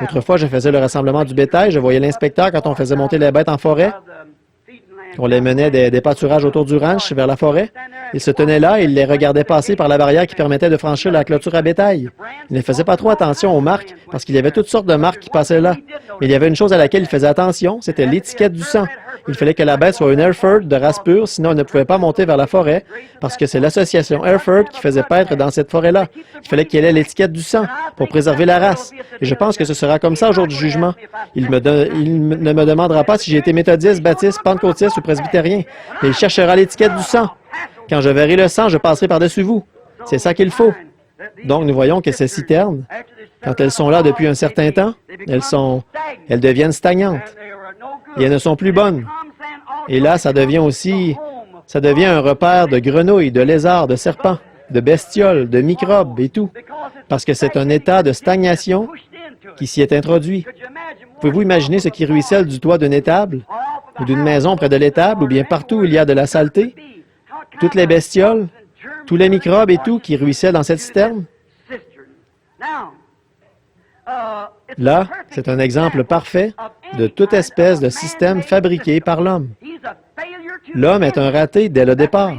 Autrefois, je faisais le rassemblement du bétail, je voyais l'inspecteur quand on faisait monter les bêtes en forêt. On les menait des pâturages autour du ranch vers la forêt. Il se tenait là et il les regardait passer par la barrière qui permettait de franchir la clôture à bétail. Il ne faisait pas trop attention aux marques parce qu'il y avait toutes sortes de marques qui passaient là. Mais il y avait une chose à laquelle il faisait attention, c'était l'étiquette du sang. Il fallait que la bête soit une Hereford de race pure, sinon elle ne pouvait pas monter vers la forêt parce que c'est l'association Hereford qui faisait paître dans cette forêt-là. Il fallait qu'il y ait l'étiquette du sang pour préserver la race. Et je pense que ce sera comme ça au jour du jugement. Il ne me demandera pas si j'ai été méthodiste, baptiste, pentecôtiste ou presbytérien, mais il cherchera l'étiquette du sang. Quand je verrai le sang, je passerai par-dessus vous. C'est ça qu'il faut. Donc, nous voyons que ces citernes, quand elles sont là depuis un certain temps, elles deviennent stagnantes. Et elles ne sont plus bonnes. Et là, ça devient un repère de grenouilles, de lézards, de serpents, de bestioles, de microbes et tout. Parce que c'est un état de stagnation qui s'y est introduit. Pouvez-vous imaginer ce qui ruisselle du toit d'une étable, ou d'une maison près de l'étable, ou bien partout où il y a de la saleté? Toutes les bestioles, tous les microbes et tout qui ruissellent dans cette citerne? Là, c'est un exemple parfait de toute espèce de système fabriqué par l'homme. L'homme est un raté dès le départ.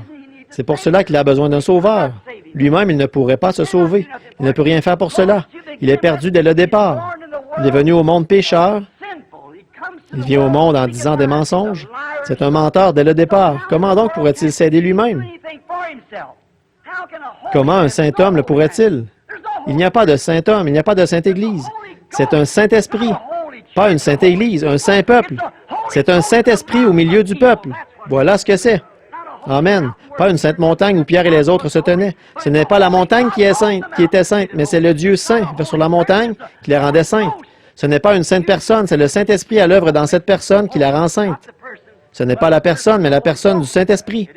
C'est pour cela qu'il a besoin d'un sauveur. Lui-même, il ne pourrait pas se sauver. Il ne peut rien faire pour cela. Il est perdu dès le départ. Il est venu au monde pécheur. Il vient au monde en disant des mensonges. C'est un menteur dès le départ. Comment donc pourrait-il s'aider lui-même? Comment un saint homme le pourrait-il? Il n'y a pas de saint homme, il n'y a pas de sainte Église. C'est un Saint-Esprit, pas une sainte Église, un saint peuple. C'est un Saint-Esprit au milieu du peuple. Voilà ce que c'est. Amen. Pas une sainte montagne où Pierre et les autres se tenaient. Ce n'est pas la montagne qui est sainte, qui était sainte, mais c'est le Dieu saint sur la montagne qui les rendait saintes. Ce n'est pas une sainte personne, c'est le Saint-Esprit à l'œuvre dans cette personne qui la rend sainte. Ce n'est pas la personne, mais la personne du Saint-Esprit.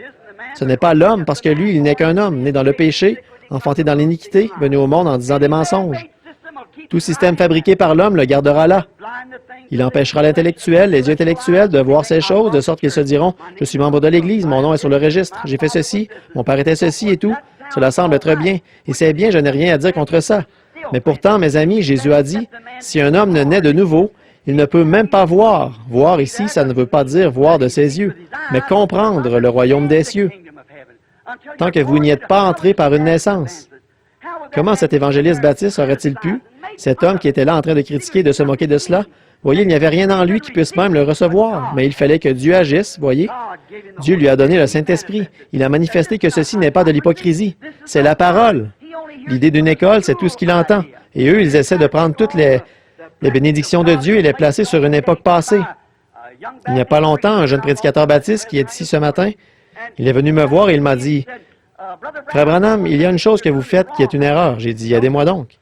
Ce n'est pas l'homme, parce que lui, il n'est qu'un homme, né dans le péché, enfanté dans l'iniquité, venu au monde en disant des mensonges. Tout système fabriqué par l'homme le gardera là. Il empêchera l'intellectuel, les yeux intellectuels, de voir ces choses, de sorte qu'ils se diront, « Je suis membre de l'Église, mon nom est sur le registre, j'ai fait ceci, mon père était ceci et tout. Cela semble être bien, et c'est bien, je n'ai rien à dire contre ça. Mais pourtant, mes amis, Jésus a dit, si un homme ne naît de nouveau, il ne peut même pas voir. Voir ici, ça ne veut pas dire voir de ses yeux, mais comprendre le royaume des cieux. Tant que vous n'y êtes pas entré par une naissance. Comment cet évangéliste Baptiste aurait-il pu, cet homme qui était là en train de critiquer, de se moquer de cela? Voyez, il n'y avait rien en lui qui puisse même le recevoir, mais il fallait que Dieu agisse, voyez. Dieu lui a donné le Saint-Esprit. Il a manifesté que ceci n'est pas de l'hypocrisie. C'est la parole. L'idée d'une école, c'est tout ce qu'il entend. Et eux, ils essaient de prendre toutes les bénédictions de Dieu et les placer sur une époque passée. Il n'y a pas longtemps, un jeune prédicateur baptiste qui est ici ce matin, il est venu me voir et il m'a dit, « Frère Branham, il y a une chose que vous faites qui est une erreur. » J'ai dit, « Aidez-moi donc. »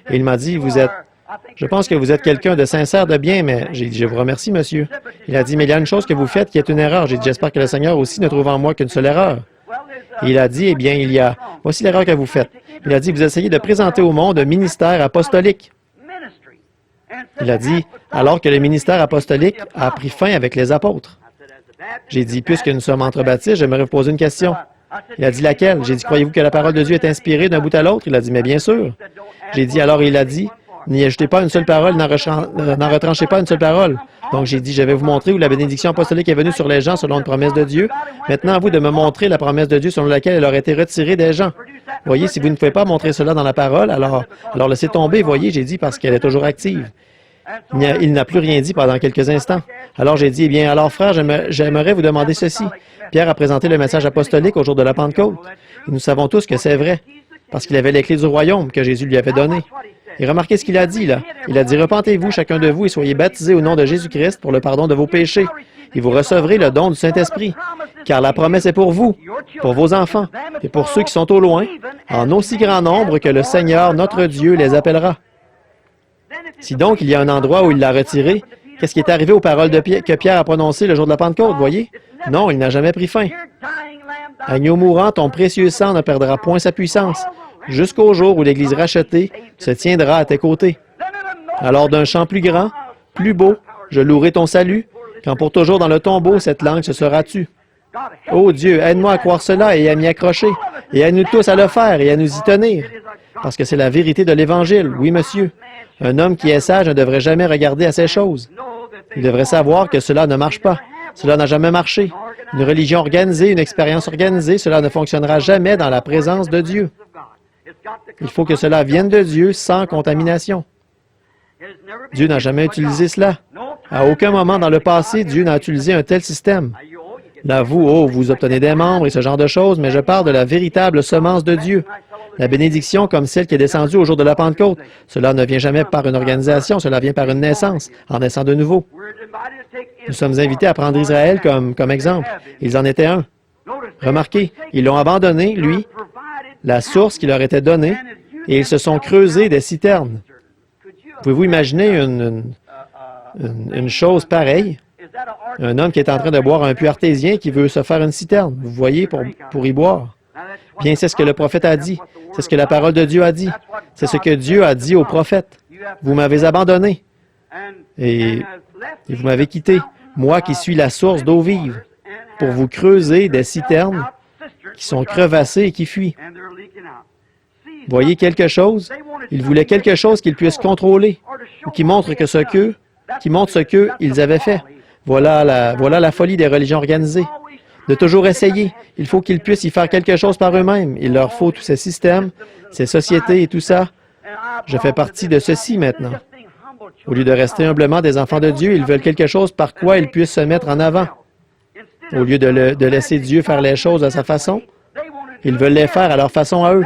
Et il m'a dit, « Je pense que vous êtes quelqu'un de sincère, de bien, mais... » J'ai dit, « Je vous remercie, monsieur. » Il a dit, « Mais il y a une chose que vous faites qui est une erreur. » J'ai dit, « J'espère que le Seigneur aussi ne trouve en moi qu'une seule erreur. » Et il a dit, « Eh bien, il y a... Voici l'erreur que vous faites. » Il a dit, « Vous essayez de présenter au monde un ministère apostolique. » Il a dit, « Alors que le ministère apostolique a pris fin avec les apôtres. » J'ai dit, « Puisque nous sommes entre baptistes, j'aimerais vous poser une question. » Il a dit, « Laquelle? » J'ai dit, « Croyez-vous que la parole de Dieu est inspirée d'un bout à l'autre? » Il a dit, « Mais bien sûr. » J'ai dit, alors il a dit, « N'y ajoutez pas une seule parole, n'en retranchez pas une seule parole. » Donc j'ai dit, « Je vais vous montrer où la bénédiction apostolique est venue sur les gens selon une promesse de Dieu. Maintenant, à vous de me montrer la promesse de Dieu selon laquelle elle aurait été retirée des gens. » Voyez, si vous ne pouvez pas montrer cela dans la parole, alors laissez tomber, voyez, j'ai dit, parce qu'elle est toujours active. Il n'a plus rien dit pendant quelques instants. Alors j'ai dit, « Eh bien, alors frère, j'aimerais vous demander ceci. » Pierre a présenté le message apostolique au jour de la Pentecôte. Et nous savons tous que c'est vrai, parce qu'il avait les clés du royaume que Jésus lui avait données. Et remarquez ce qu'il a dit, là. Il a dit, « Repentez-vous, chacun de vous, et soyez baptisés au nom de Jésus-Christ pour le pardon de vos péchés. Et vous recevrez le don du Saint-Esprit. Car la promesse est pour vous, pour vos enfants, et pour ceux qui sont au loin, en aussi grand nombre que le Seigneur, notre Dieu, les appellera. » Si donc il y a un endroit où il l'a retiré, qu'est-ce qui est arrivé aux paroles que Pierre a prononcées le jour de la Pentecôte, voyez? Non, il n'a jamais pris fin. « Agneau mourant, ton précieux sang ne perdra point sa puissance, jusqu'au jour où l'Église rachetée se tiendra à tes côtés. Alors d'un chant plus grand, plus beau, je louerai ton salut, quand pour toujours dans le tombeau cette langue se sera tue. Ô Dieu, aide-moi à croire cela et à m'y accrocher, et à nous tous à le faire et à nous y tenir, parce que c'est la vérité de l'Évangile, oui monsieur. Un homme qui est sage ne devrait jamais regarder à ces choses. Il devrait savoir que cela ne marche pas. Cela n'a jamais marché. Une religion organisée, une expérience organisée, cela ne fonctionnera jamais dans la présence de Dieu. Il faut que cela vienne de Dieu sans contamination. Dieu n'a jamais utilisé cela. À aucun moment dans le passé, Dieu n'a utilisé un tel système. Là, vous obtenez des membres et ce genre de choses, mais je parle de la véritable semence de Dieu. La bénédiction comme celle qui est descendue au jour de la Pentecôte, cela ne vient jamais par une organisation, cela vient par une naissance, en naissant de nouveau. Nous sommes invités à prendre Israël comme exemple. Ils en étaient un. Remarquez, ils l'ont abandonné, lui, la source qui leur était donnée, et ils se sont creusés des citernes. Pouvez-vous imaginer une chose pareille? Un homme qui est en train de boire un puits artésien qui veut se faire une citerne, vous voyez, pour y boire. Bien, c'est ce que le prophète a dit. C'est ce que la parole de Dieu a dit. C'est ce que Dieu a dit au prophète. Vous m'avez abandonné et vous m'avez quitté, moi qui suis la source d'eau vive, pour vous creuser des citernes qui sont crevassées et qui fuient. Voyez quelque chose? Ils voulaient quelque chose qu'ils puissent contrôler, ou qui montre ce qu'ils avaient fait. Voilà la folie des religions organisées. De toujours essayer. Il faut qu'ils puissent y faire quelque chose par eux-mêmes. Il leur faut tous ces systèmes, ces sociétés et tout ça. Je fais partie de ceci maintenant. Au lieu de rester humblement des enfants de Dieu, ils veulent quelque chose par quoi ils puissent se mettre en avant. Au lieu de laisser Dieu faire les choses à sa façon, ils veulent les faire à leur façon à eux.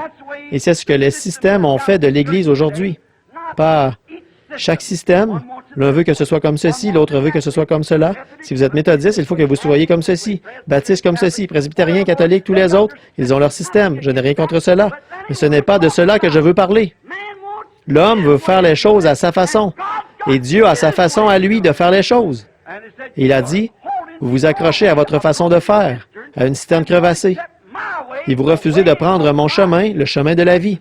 Et c'est ce que les systèmes ont fait de l'Église aujourd'hui. Pas chaque système. L'un veut que ce soit comme ceci, l'autre veut que ce soit comme cela. Si vous êtes méthodiste, il faut que vous soyez comme ceci. Baptiste comme ceci, presbytérien, catholique, tous les autres, ils ont leur système. Je n'ai rien contre cela. Mais ce n'est pas de cela que je veux parler. L'homme veut faire les choses à sa façon. Et Dieu a sa façon à lui de faire les choses. Et il a dit, vous vous accrochez à votre façon de faire, à une citerne crevassée. Et vous refusez de prendre mon chemin, le chemin de la vie.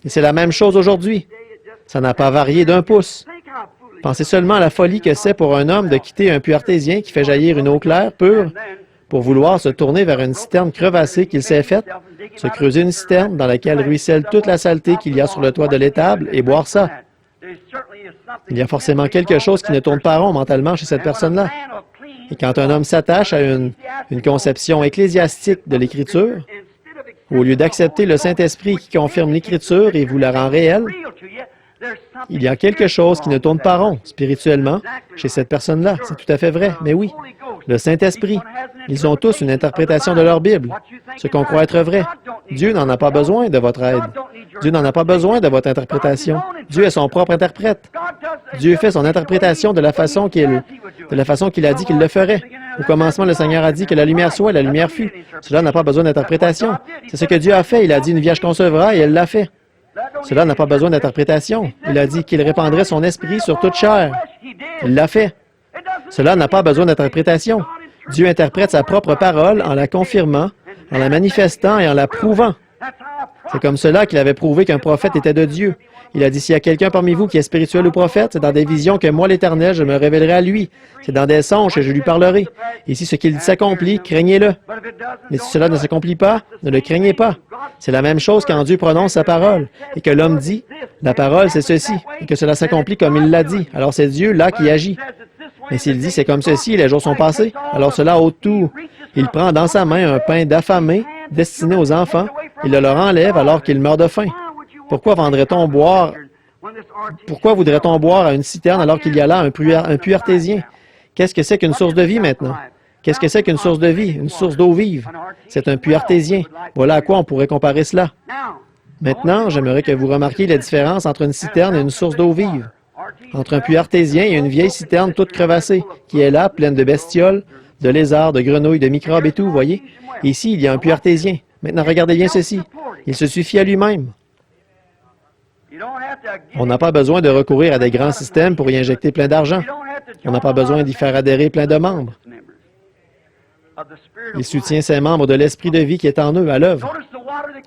Et c'est la même chose aujourd'hui. Ça n'a pas varié d'un pouce. Pensez seulement à la folie que c'est pour un homme de quitter un puits artésien qui fait jaillir une eau claire, pure, pour vouloir se tourner vers une citerne crevassée qu'il s'est faite, se creuser une citerne dans laquelle ruisselle toute la saleté qu'il y a sur le toit de l'étable et boire ça. Il y a forcément quelque chose qui ne tourne pas rond mentalement chez cette personne-là. Et quand un homme s'attache à une conception ecclésiastique de l'Écriture, au lieu d'accepter le Saint-Esprit qui confirme l'Écriture et vous la rend réelle, il y a quelque chose qui ne tourne pas rond, spirituellement, chez cette personne-là. C'est tout à fait vrai, mais oui. Le Saint-Esprit, ils ont tous une interprétation de leur Bible, ce qu'on croit être vrai. Dieu n'en a pas besoin de votre aide. Dieu n'en a pas besoin de votre interprétation. Dieu est son propre interprète. Dieu fait son interprétation de la façon qu'il a dit qu'il le ferait. Au commencement, le Seigneur a dit que la lumière soit, la lumière fut. Cela n'a pas besoin d'interprétation. C'est ce que Dieu a fait. Il a dit une vierge concevra et elle l'a fait. Cela n'a pas besoin d'interprétation. Il a dit qu'il répandrait son esprit sur toute chair. Il l'a fait. Cela n'a pas besoin d'interprétation. Dieu interprète sa propre parole en la confirmant, en la manifestant et en la prouvant. C'est comme cela qu'il avait prouvé qu'un prophète était de Dieu. Il a dit, s'il y a quelqu'un parmi vous qui est spirituel ou prophète, c'est dans des visions que moi, l'Éternel, je me révélerai à lui. C'est dans des songes que je lui parlerai. Et si ce qu'il dit s'accomplit, craignez-le. Mais si cela ne s'accomplit pas, ne le craignez pas. C'est la même chose quand Dieu prononce sa parole et que l'homme dit, la parole, c'est ceci, et que cela s'accomplit comme il l'a dit. Alors c'est Dieu là qui agit. Mais s'il dit, c'est comme ceci, les jours sont passés, alors cela ôte tout. Il prend dans sa main un pain d'affamé destiné aux enfants, il le leur enlève alors qu'ils meurent de faim. Pourquoi voudrait-on boire à une citerne alors qu'il y a là un puits artésien? Qu'est-ce que c'est qu'une source de vie maintenant? Qu'est-ce que c'est qu'une source de vie? Une source d'eau vive. C'est un puits artésien. Voilà à quoi on pourrait comparer cela. Maintenant, j'aimerais que vous remarquiez la différence entre une citerne et une source d'eau vive. Entre un puits artésien et une vieille citerne toute crevassée, qui est là, pleine de bestioles, de lézards, de grenouilles, de microbes et tout, voyez? Ici, il y a un puits artésien. Maintenant, regardez bien ceci. Il se suffit à lui-même. On n'a pas besoin de recourir à des grands systèmes pour y injecter plein d'argent. On n'a pas besoin d'y faire adhérer plein de membres. Il soutient ses membres de l'esprit de vie qui est en eux, à l'œuvre.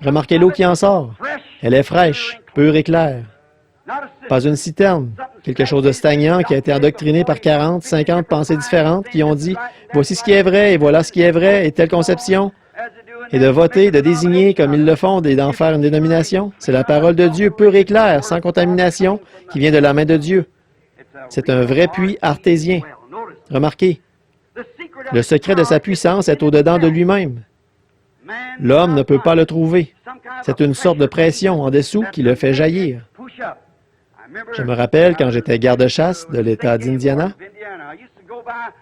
Remarquez l'eau qui en sort. Elle est fraîche, pure et claire. Pas une citerne, quelque chose de stagnant qui a été endoctriné par 40, 50 pensées différentes qui ont dit « Voici ce qui est vrai et voilà ce qui est vrai et telle conception ». Et de voter, de désigner comme ils le font et d'en faire une dénomination. C'est la parole de Dieu pure et claire, sans contamination, qui vient de la main de Dieu. C'est un vrai puits artésien. Remarquez, le secret de sa puissance est au-dedans de lui-même. L'homme ne peut pas le trouver. C'est une sorte de pression en dessous qui le fait jaillir. Je me rappelle quand j'étais garde-chasse de l'État d'Indiana,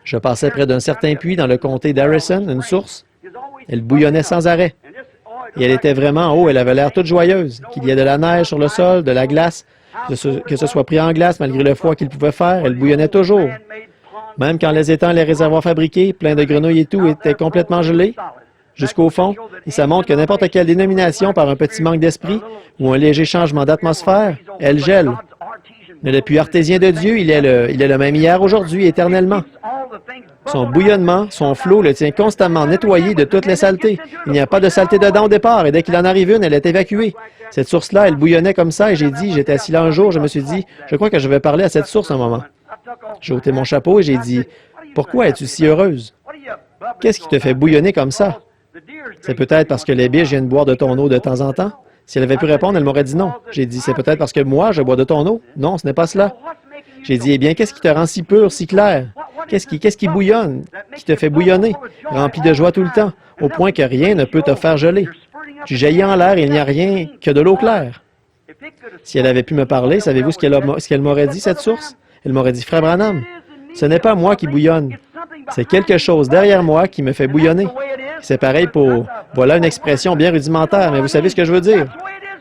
je passais près d'un certain puits dans le comté d'Harrison, une source. Elle bouillonnait sans arrêt. Et elle était vraiment haut, elle avait l'air toute joyeuse. Qu'il y ait de la neige sur le sol, de la glace, que ce soit pris en glace malgré le froid qu'il pouvait faire, elle bouillonnait toujours. Même quand les étangs, les réservoirs fabriqués, pleins de grenouilles et tout, étaient complètement gelés, jusqu'au fond, et ça montre que n'importe quelle dénomination, par un petit manque d'esprit ou un léger changement d'atmosphère, elle gèle. Mais le puits artésien de Dieu, il est le même hier, aujourd'hui, éternellement. Son bouillonnement, son flot le tient constamment nettoyé de toutes les saletés. Il n'y a pas de saleté dedans au départ, et dès qu'il en arrive une, elle est évacuée. Cette source-là, elle bouillonnait comme ça, et j'étais assis là un jour, je me suis dit, je crois que je vais parler à cette source un moment. J'ai ôté mon chapeau et j'ai dit, pourquoi es-tu si heureuse? Qu'est-ce qui te fait bouillonner comme ça? C'est peut-être parce que les biches viennent boire de ton eau de temps en temps? Si elle avait pu répondre, elle m'aurait dit non. J'ai dit, c'est peut-être parce que moi, je bois de ton eau? Non, ce n'est pas cela. J'ai dit, eh bien, qu'est-ce qui te rend si pur, si clair? Qu'est-ce qui bouillonne, qui te fait bouillonner, rempli de joie tout le temps, au point que rien ne peut te faire geler? Tu jaillis en l'air et il n'y a rien que de l'eau claire. Si elle avait pu me parler, savez-vous ce qu'elle m'aurait dit, cette source? Elle m'aurait dit, Frère Branham, ce n'est pas moi qui bouillonne. C'est quelque chose derrière moi qui me fait bouillonner. C'est pareil pour... Voilà une expression bien rudimentaire, mais vous savez ce que je veux dire.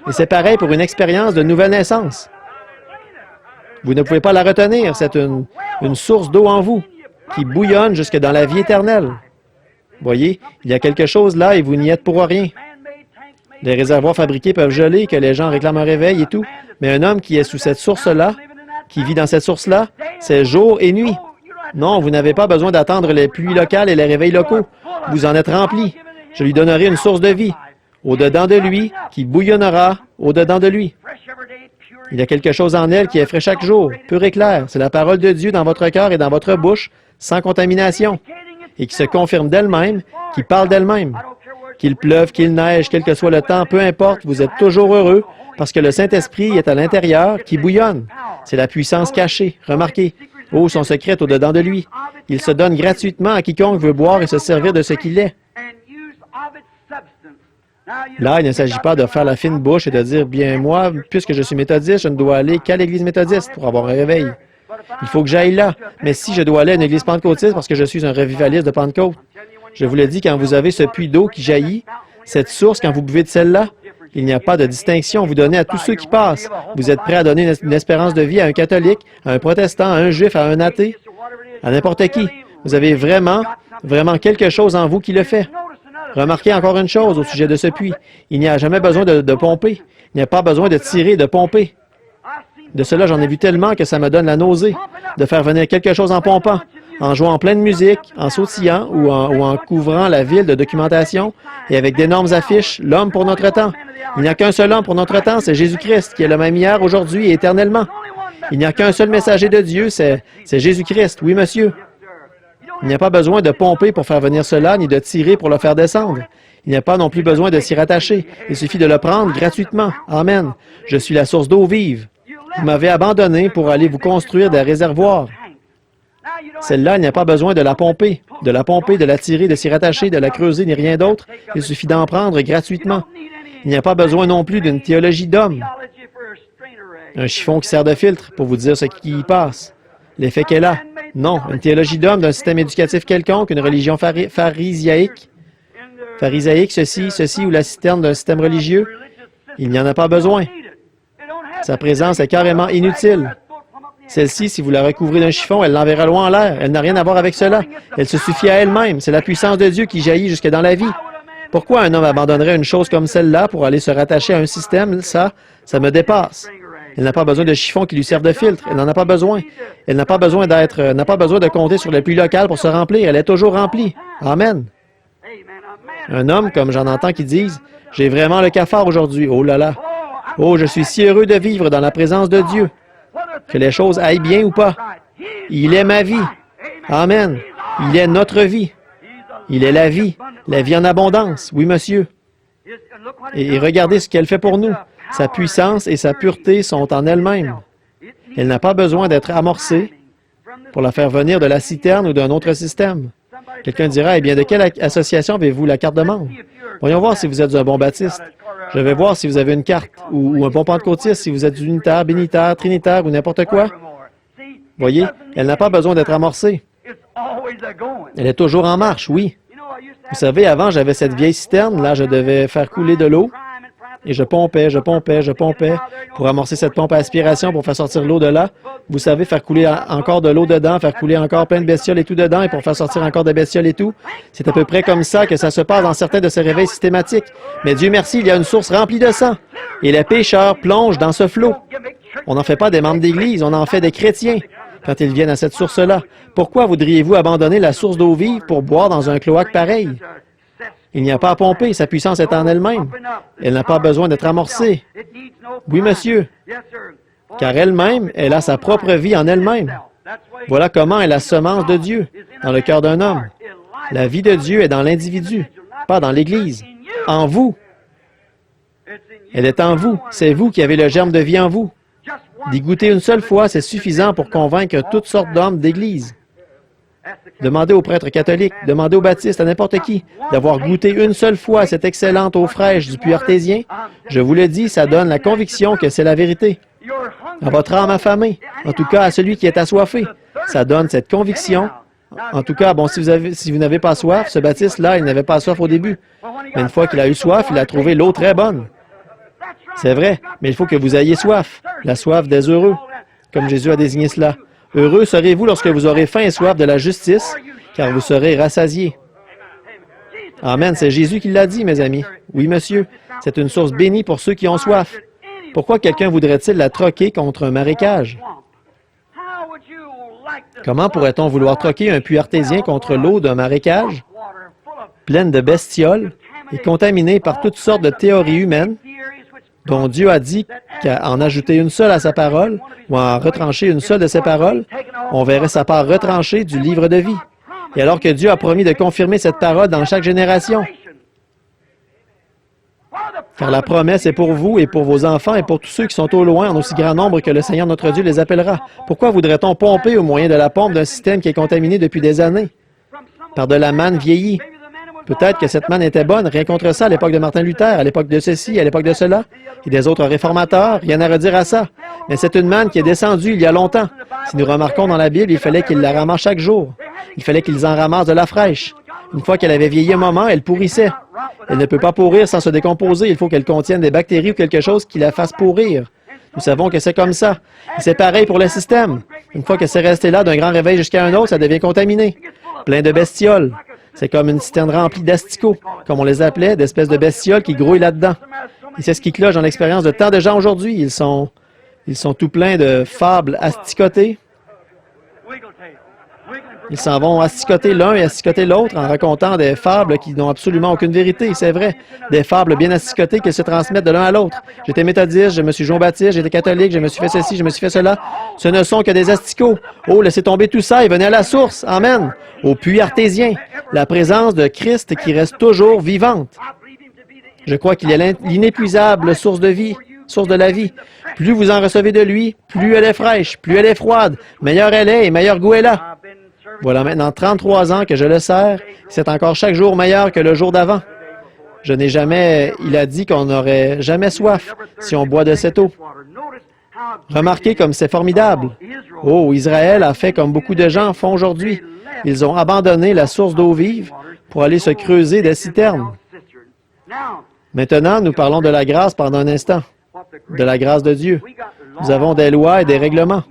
Et c'est pareil pour une expérience de nouvelle naissance. Vous ne pouvez pas la retenir. C'est une source d'eau en vous qui bouillonne jusque dans la vie éternelle. Voyez, il y a quelque chose là et vous n'y êtes pour rien. Les réservoirs fabriqués peuvent geler, que les gens réclament un réveil et tout, mais un homme qui est sous cette source-là, qui vit dans cette source-là, c'est jour et nuit. Non, vous n'avez pas besoin d'attendre les pluies locales et les réveils locaux. Vous en êtes rempli. Je lui donnerai une source de vie, au-dedans de lui, qui bouillonnera au-dedans de lui. Il y a quelque chose en elle qui est frais chaque jour, pur et clair. C'est la parole de Dieu dans votre cœur et dans votre bouche, sans contamination, et qui se confirme d'elle-même, qui parle d'elle-même. Qu'il pleuve, qu'il neige, quel que soit le temps, peu importe, vous êtes toujours heureux, parce que le Saint-Esprit est à l'intérieur, qui bouillonne. C'est la puissance cachée. Remarquez, oh, son secret est au-dedans de lui. Il se donne gratuitement à quiconque veut boire et se servir de ce qu'il est. Là, il ne s'agit pas de faire la fine bouche et de dire, bien moi, puisque je suis méthodiste, je ne dois aller qu'à l'église méthodiste pour avoir un réveil. Il faut que j'aille là. Mais si je dois aller à une église pentecôtiste parce que je suis un revivaliste de Pentecôte, je vous le dis, quand vous avez ce puits d'eau qui jaillit, cette source, quand vous buvez de celle-là, il n'y a pas de distinction. Vous donnez à tous ceux qui passent. Vous êtes prêt à donner une espérance de vie à un catholique, à un protestant, à un juif, à un athée, à n'importe qui. Vous avez vraiment quelque chose en vous qui le fait. Remarquez encore une chose au sujet de ce puits. Il n'y a jamais besoin de pomper. Il n'y a pas besoin de tirer, de pomper. De cela, j'en ai vu tellement que ça me donne la nausée de faire venir quelque chose en pompant, en jouant en pleine musique, en sautillant ou en couvrant la ville de documentation et avec d'énormes affiches, l'homme pour notre temps. Il n'y a qu'un seul homme pour notre temps, c'est Jésus-Christ, qui est le même hier, aujourd'hui et éternellement. Il n'y a qu'un seul messager de Dieu, c'est Jésus-Christ. Oui, monsieur. Il n'y a pas besoin de pomper pour faire venir cela, ni de tirer pour le faire descendre. Il n'y a pas non plus besoin de s'y rattacher. Il suffit de le prendre gratuitement. Amen. Je suis la source d'eau vive. Vous m'avez abandonné pour aller vous construire des réservoirs. Celle-là, il n'y a pas besoin de la pomper, de la tirer, de s'y rattacher, de la creuser, ni rien d'autre. Il suffit d'en prendre gratuitement. Il n'y a pas besoin non plus d'une théologie d'homme. Un chiffon qui sert de filtre pour vous dire ce qui y passe. L'effet qu'elle a. Non, une théologie d'homme d'un système éducatif quelconque, une religion pharisaïque, ceci ou la citerne d'un système religieux. Il n'y en a pas besoin. Sa présence est carrément inutile. Celle-ci, si vous la recouvrez d'un chiffon, elle l'enverra loin en l'air. Elle n'a rien à voir avec cela. Elle se suffit à elle-même. C'est la puissance de Dieu qui jaillit jusque dans la vie. Pourquoi un homme abandonnerait une chose comme celle-là pour aller se rattacher à un système? Ça me dépasse. Elle n'a pas besoin de chiffon qui lui serve de filtre. Elle n'en a pas besoin. Elle n'a pas besoin de compter sur le puits local pour se remplir. Elle est toujours remplie. Amen. Un homme, comme j'en entends qui disent, « J'ai vraiment le cafard aujourd'hui. Oh là là. Oh, je suis si heureux de vivre dans la présence de Dieu. Que les choses aillent bien ou pas. Il est ma vie. Amen. Il est notre vie. Il est la vie en abondance. Oui, monsieur. Et regardez ce qu'elle fait pour nous. Sa puissance et sa pureté sont en elle-même. Elle n'a pas besoin d'être amorcée pour la faire venir de la citerne ou d'un autre système. Quelqu'un dira, eh bien, de quelle association avez-vous la carte de membre? Voyons voir si vous êtes un bon baptiste. Je vais voir si vous avez une carte, ou un bon pentecôtiste, si vous êtes unitaire, bénitaire, trinitaire ou n'importe quoi. Voyez, elle n'a pas besoin d'être amorcée. Elle est toujours en marche, oui. Vous savez, avant, j'avais cette vieille citerne, là, je devais faire couler de l'eau, et je pompais pour amorcer cette pompe à aspiration pour faire sortir l'eau de là. Vous savez, faire couler encore de l'eau dedans, faire couler encore plein de bestioles et tout dedans, et pour faire sortir encore des bestioles et tout. C'est à peu près comme ça que ça se passe dans certains de ces réveils systématiques. Mais Dieu merci, il y a une source remplie de sang. Et les pécheurs plongent dans ce flot. On n'en fait pas des membres d'Église, on en fait des chrétiens quand ils viennent à cette source-là. Pourquoi voudriez-vous abandonner la source d'eau vive pour boire dans un cloaque pareil? Il n'y a pas à pomper, sa puissance est en elle-même. Elle n'a pas besoin d'être amorcée. Oui, monsieur. Car elle-même, elle a sa propre vie en elle-même. Voilà comment est la semence de Dieu dans le cœur d'un homme. La vie de Dieu est dans l'individu, pas dans l'Église. En vous. Elle est en vous. C'est vous qui avez le germe de vie en vous. D'y goûter une seule fois, c'est suffisant pour convaincre toutes sortes d'hommes d'Église. Demandez aux prêtres catholiques, demandez aux baptistes, à n'importe qui, d'avoir goûté une seule fois cette excellente eau fraîche du puits artésien. Je vous le dis, ça donne la conviction que c'est la vérité. À votre âme affamée, en tout cas à celui qui est assoiffé, ça donne cette conviction. En tout cas, bon, si vous n'avez pas soif, ce baptiste-là, il n'avait pas soif au début. Mais une fois qu'il a eu soif, il a trouvé l'eau très bonne. C'est vrai, mais il faut que vous ayez soif, la soif des heureux, comme Jésus a désigné cela. Heureux serez-vous lorsque vous aurez faim et soif de la justice, car vous serez rassasiés. Amen, c'est Jésus qui l'a dit, mes amis. Oui, monsieur, c'est une source bénie pour ceux qui ont soif. Pourquoi quelqu'un voudrait-il la troquer contre un marécage? Comment pourrait-on vouloir troquer un puits artésien contre l'eau d'un marécage, pleine de bestioles et contaminée par toutes sortes de théories humaines, dont Dieu a dit qu'à en ajouter une seule à sa parole, ou à en retrancher une seule de ses paroles, on verrait sa part retranchée du livre de vie. Et alors que Dieu a promis de confirmer cette parole dans chaque génération. Car la promesse est pour vous et pour vos enfants et pour tous ceux qui sont au loin en aussi grand nombre que le Seigneur notre Dieu les appellera. Pourquoi voudrait-on pomper au moyen de la pompe d'un système qui est contaminé depuis des années par de la manne vieillie? Peut-être que cette manne était bonne, rien contre ça à l'époque de Martin Luther, à l'époque de ceci, à l'époque de cela, et des autres réformateurs, rien à redire à ça. Mais c'est une manne qui est descendue il y a longtemps. Si nous remarquons dans la Bible, il fallait qu'ils la ramassent chaque jour. Il fallait qu'ils en ramassent de la fraîche. Une fois qu'elle avait vieilli un moment, elle pourrissait. Elle ne peut pas pourrir sans se décomposer. Il faut qu'elle contienne des bactéries ou quelque chose qui la fasse pourrir. Nous savons que c'est comme ça. Et c'est pareil pour le système. Une fois que c'est resté là d'un grand réveil jusqu'à un autre, ça devient contaminé. Plein de bestioles. C'est comme une citerne remplie d'asticots, comme on les appelait, d'espèces de bestioles qui grouillent là-dedans. Et c'est ce qui cloche dans l'expérience de tant de gens aujourd'hui. Ils sont tout pleins de fables asticotées. Ils s'en vont asticoter l'un et asticoter l'autre en racontant des fables qui n'ont absolument aucune vérité, c'est vrai. Des fables bien asticotées qui se transmettent de l'un à l'autre. J'étais méthodiste, je me suis Jean-Baptiste, j'étais catholique, je me suis fait ceci, je me suis fait cela. Ce ne sont que des asticots. Oh, laissez tomber tout ça et venez à la source. Amen. Au puits artésien, la présence de Christ qui reste toujours vivante. Je crois qu'il est l'inépuisable source de vie, source de la vie. Plus vous en recevez de lui, plus elle est fraîche, plus elle est froide, meilleure elle est et meilleur goût elle a. Voilà maintenant 33 ans que je le sers. C'est encore chaque jour meilleur que le jour d'avant. Je n'ai jamais, il a dit qu'on n'aurait jamais soif si on boit de cette eau. Remarquez comme c'est formidable. Oh, Israël a fait comme beaucoup de gens font aujourd'hui. Ils ont abandonné la source d'eau vive pour aller se creuser des citernes. Maintenant, nous parlons de la grâce pendant un instant, de la grâce de Dieu. Nous avons des lois et des règlements.